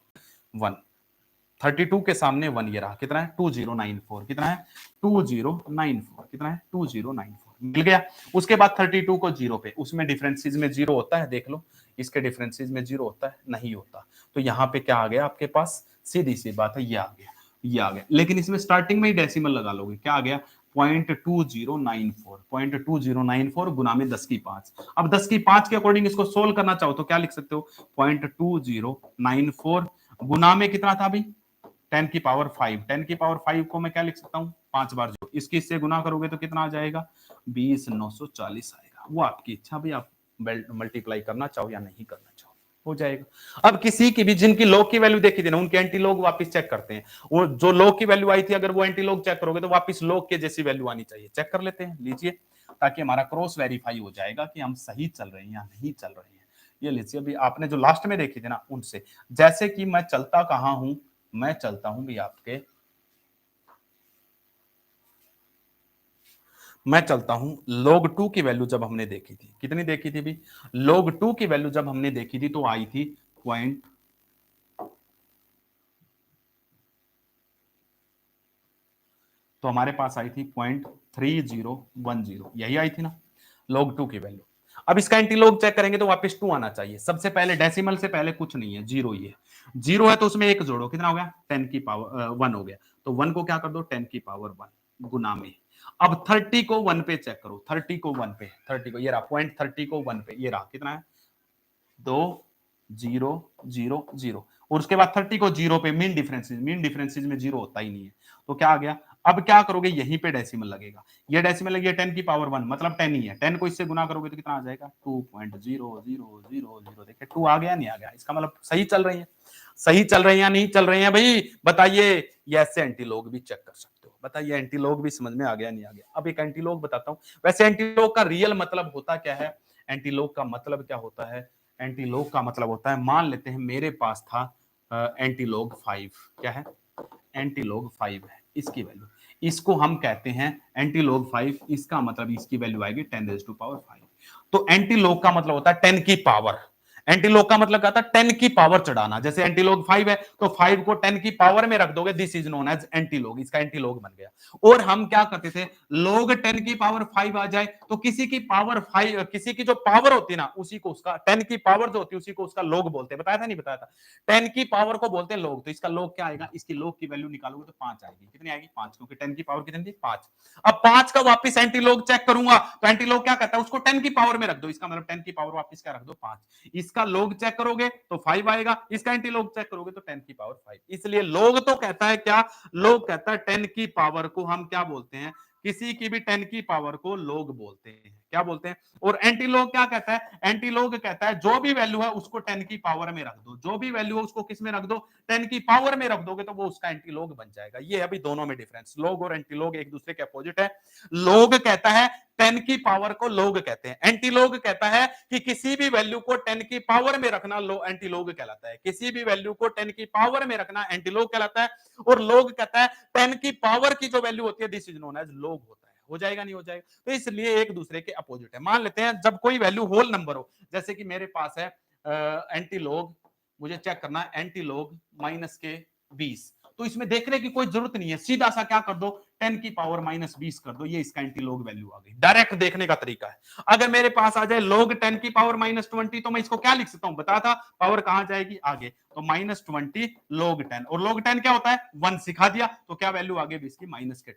32 के सामने 1, ये रहा, कितना है? 2094। कितना है? 2094। कितना है? 2094 मिल गया। उसके बाद 32 को 0 पे, उसमें डिफरेंसेस में 0 होता है, देख लो। इसके डिफरेंसेस में 0 होता है? नहीं होता। तो यहाँ पे क्या आ गया आपके पास? सीधी सी बात है, ये आ गया, ये आ गया। लेकिन इसमें स्टार्टिंग में ही डेसिमल लगा लोगे, क्या आ गया? 0.2094 गुना में 10⁵। अब 10⁵ के अकॉर्डिंग इसको सोल्व करना चाहो तो क्या लिख सकते हो? 0.2094 गुना में कितना था अभी? 10⁵। 10⁵ को मैं क्या लिख सकता हूँ? 5 बार जो इसकी इससे गुना करोगे तो कितना आ जाएगा? 20,940 आएगा। वो आपकी इच्छा भी, आप मल्टीप्लाई करना चाहो या नहीं करना चाहो, हो जाएगा। अब किसी की भी जिनकी लॉग की वैल्यू देखी थी ना, उनके एंटी लॉग वापस चेक करते हैं। वो जो लॉग की वैल्यू आई थी, अगर वो एंटी लॉग चेक करोगे तो वापस लॉग के जैसी वैल्यू आनी चाहिए। चेक कर लेते हैं, लीजिए, ताकि हमारा क्रॉस वेरीफाई हो जाएगा कि हम सही चल रहे हैं या नहीं चल रहे हैं। ये लीजिए अभी आपने जो लास्ट में देखी थी ना उनसे, जैसे कि मैं चलता कहां हूं, मैं चलता हूं भी आपके, मैं चलता हूं log 2 की वैल्यू जब हमने देखी थी, कितनी देखी थी भी, log 2 की वैल्यू जब हमने देखी थी तो आई थी पॉइंट, तो हमारे पास आई थी 0.3010, यही आई थी ना log 2 की वैल्यू। अब इसका एंटीलॉग चेक करेंगे तो वापस 2 आना चाहिए, सबसे पहले डेसिमल से पहले कुछ नहीं है, जीरो ही है, जीरो है तो उसमें एक जोड़ो, कितना हो गया 10 की पावर 1 हो गया, तो 1 को क्या कर दो 10 की पावर 1 गुना में। अब 30 को 1 पे चेक करो, 30 को 1 पे, 30 को ये रहा पॉइंट, 30 को 1 पे ये रहा, कितना है 2 0 0 0, और उसके बाद 30 को 0 पे, मीन डिफरेंसेज में 0 होता ही नहीं है, तो क्या आ गया। अब क्या करोगे, यहीं पे डेसिमल लगेगा, ये डेसिमल लगी है 10 की पावर 1 मतलब 10 ही है, 10 को इससे गुना करोगे तो कितना आ जाएगा 2.0000, देखिए 2 आ गया नहीं आ गया, इसका मतलब सही चल रही है, सही चल रही है या नहीं चल रही है भाई बताइए। ये ऐसे एंटीलॉग भी चेक कर सकते हो, बताइए एंटीलॉग भी समझ में आ गया नहीं आ गया। अब एक एंटीलॉग बताता हूं, वैसे एंटीलॉग का रियल मतलब होता क्या है, एंटीलॉग का मतलब क्या होता है, एंटीलॉग का मतलब होता है, मान लेते हैं मेरे पास था एंटीलॉग 5, क्या है एंटीलॉग 5 है इसकी वैल्यू, इसको हम कहते हैं एंटीलॉग 5, इसका मतलब इसकी वैल्यू आएगी 10⁵ तो एंटीलॉग का मतलब होता है 10 की पावर, एंटीलॉग का मतलब क्या था 10 की पावर चढ़ाना, जैसे एंटीलॉग 5 है तो 5 को 10 की पावर में रख दोगे, this is known as antilog, इसका एंटीलॉग बन गया। और हम क्या करते थे, log 10 की पावर 5 आ जाए तो किसी की पावर 5, किसी की जो पावर होती है ना उसी को उसका 10 की पावर जो होती है उसी को उसका log बोलते हैं, बताया था नहीं बताया था, 10 की पावर को बोलते हैं log, तो इसका log क्या आएगा, इसकी log की वैल्यू निकालोगे तो 5 आएगी, कितनी आएगी 5, क्योंकि 10 की पावर कितनी थी 5। अब 5 का वापस एंटीलॉग चेक करूंगा तो एंटीलॉग क्या कहता है, उसको 10 की पावर में रख दो, इसका मतलब 10 की पावर वापस क्या रख दो 5, इसका log चेक करोगे तो 5 आएगा, इसका एंटीलॉग चेक करोगे तो 10 की पावर 5, इसलिए log तो कहता है क्या, log कहता है 10 की पावर को हम क्या बोलते हैं, किसी की भी 10 की पावर को log बोलते हैं, क्या बोलते हैं। और एंटीलॉग क्या कहता है, एंटीलॉग कहता है जो भी वैल्यू है उसको 10 की पावर में रख दो, जो भी वैल्यू है उसको किस में रख दो 10 की पावर में रख दोगे तो वो उसका एंटीलॉग बन जाएगा। ये अभी दोनों में डिफरेंस, log और एंटीलॉग एक दूसरे के अपोजिट है। log कहता है 10 की पावर को log कहते हैं, एंटीलॉग कहता है कि किसी भी वैल्यू को 10 की पावर में रखना लो एंटीलॉग कहलाता है, किसी भी वैल्यू को 10 की पावर में रखना एंटीलॉग कहलाता है। और log कहता है 10 की पावर की जो वैल्यू होती है this is known as log होता है, हो जाएगा नहीं हो जाएगा, तो इसलिए एक दूसरे के अपोजिट है। मान लेते हैं जब कोई वैल्यू होल नंबर हो, जैसे कि मेरे पास है एंटीलॉग, मुझे चेक करना है एंटीलॉग माइनस के 20, तो इसमें देखने की कोई जरूरत नहीं है, सीधा सा क्या कर दो 10 की पावर -20 कर दो, ये इसका एंटीलॉग वैल्यू आ गई, डायरेक्ट देखने का तरीका है। अगर मेरे पास आ जाए log 10 की पावर -20 तो मैं इसको क्या लिख सकता हूं, बताया था पावर कहां जाएगी आगे, तो -20 log 10, और log 10 क्या होता है 1 सिखा दिया, तो क्या वैल्यू आ गई इसकी -20,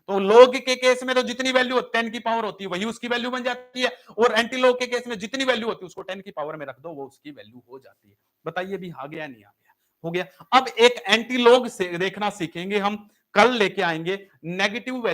तो log के केस में तो जितनी वैल्यू 10 की पावर होती है वही उसकी वैल्यू बन जाती है, और एंटीलॉग के केस में जितनी वैल्यू होती है उसको 10 की पावर में रख दो वो उसकी वैल्यू हो जाती है। बताइए भी आ गया नहीं आ गया, हो गया। अब एक एंटीलॉग से देखना सीखेंगे हम, कल लेके आएंगे नेगेटिव वैल्यू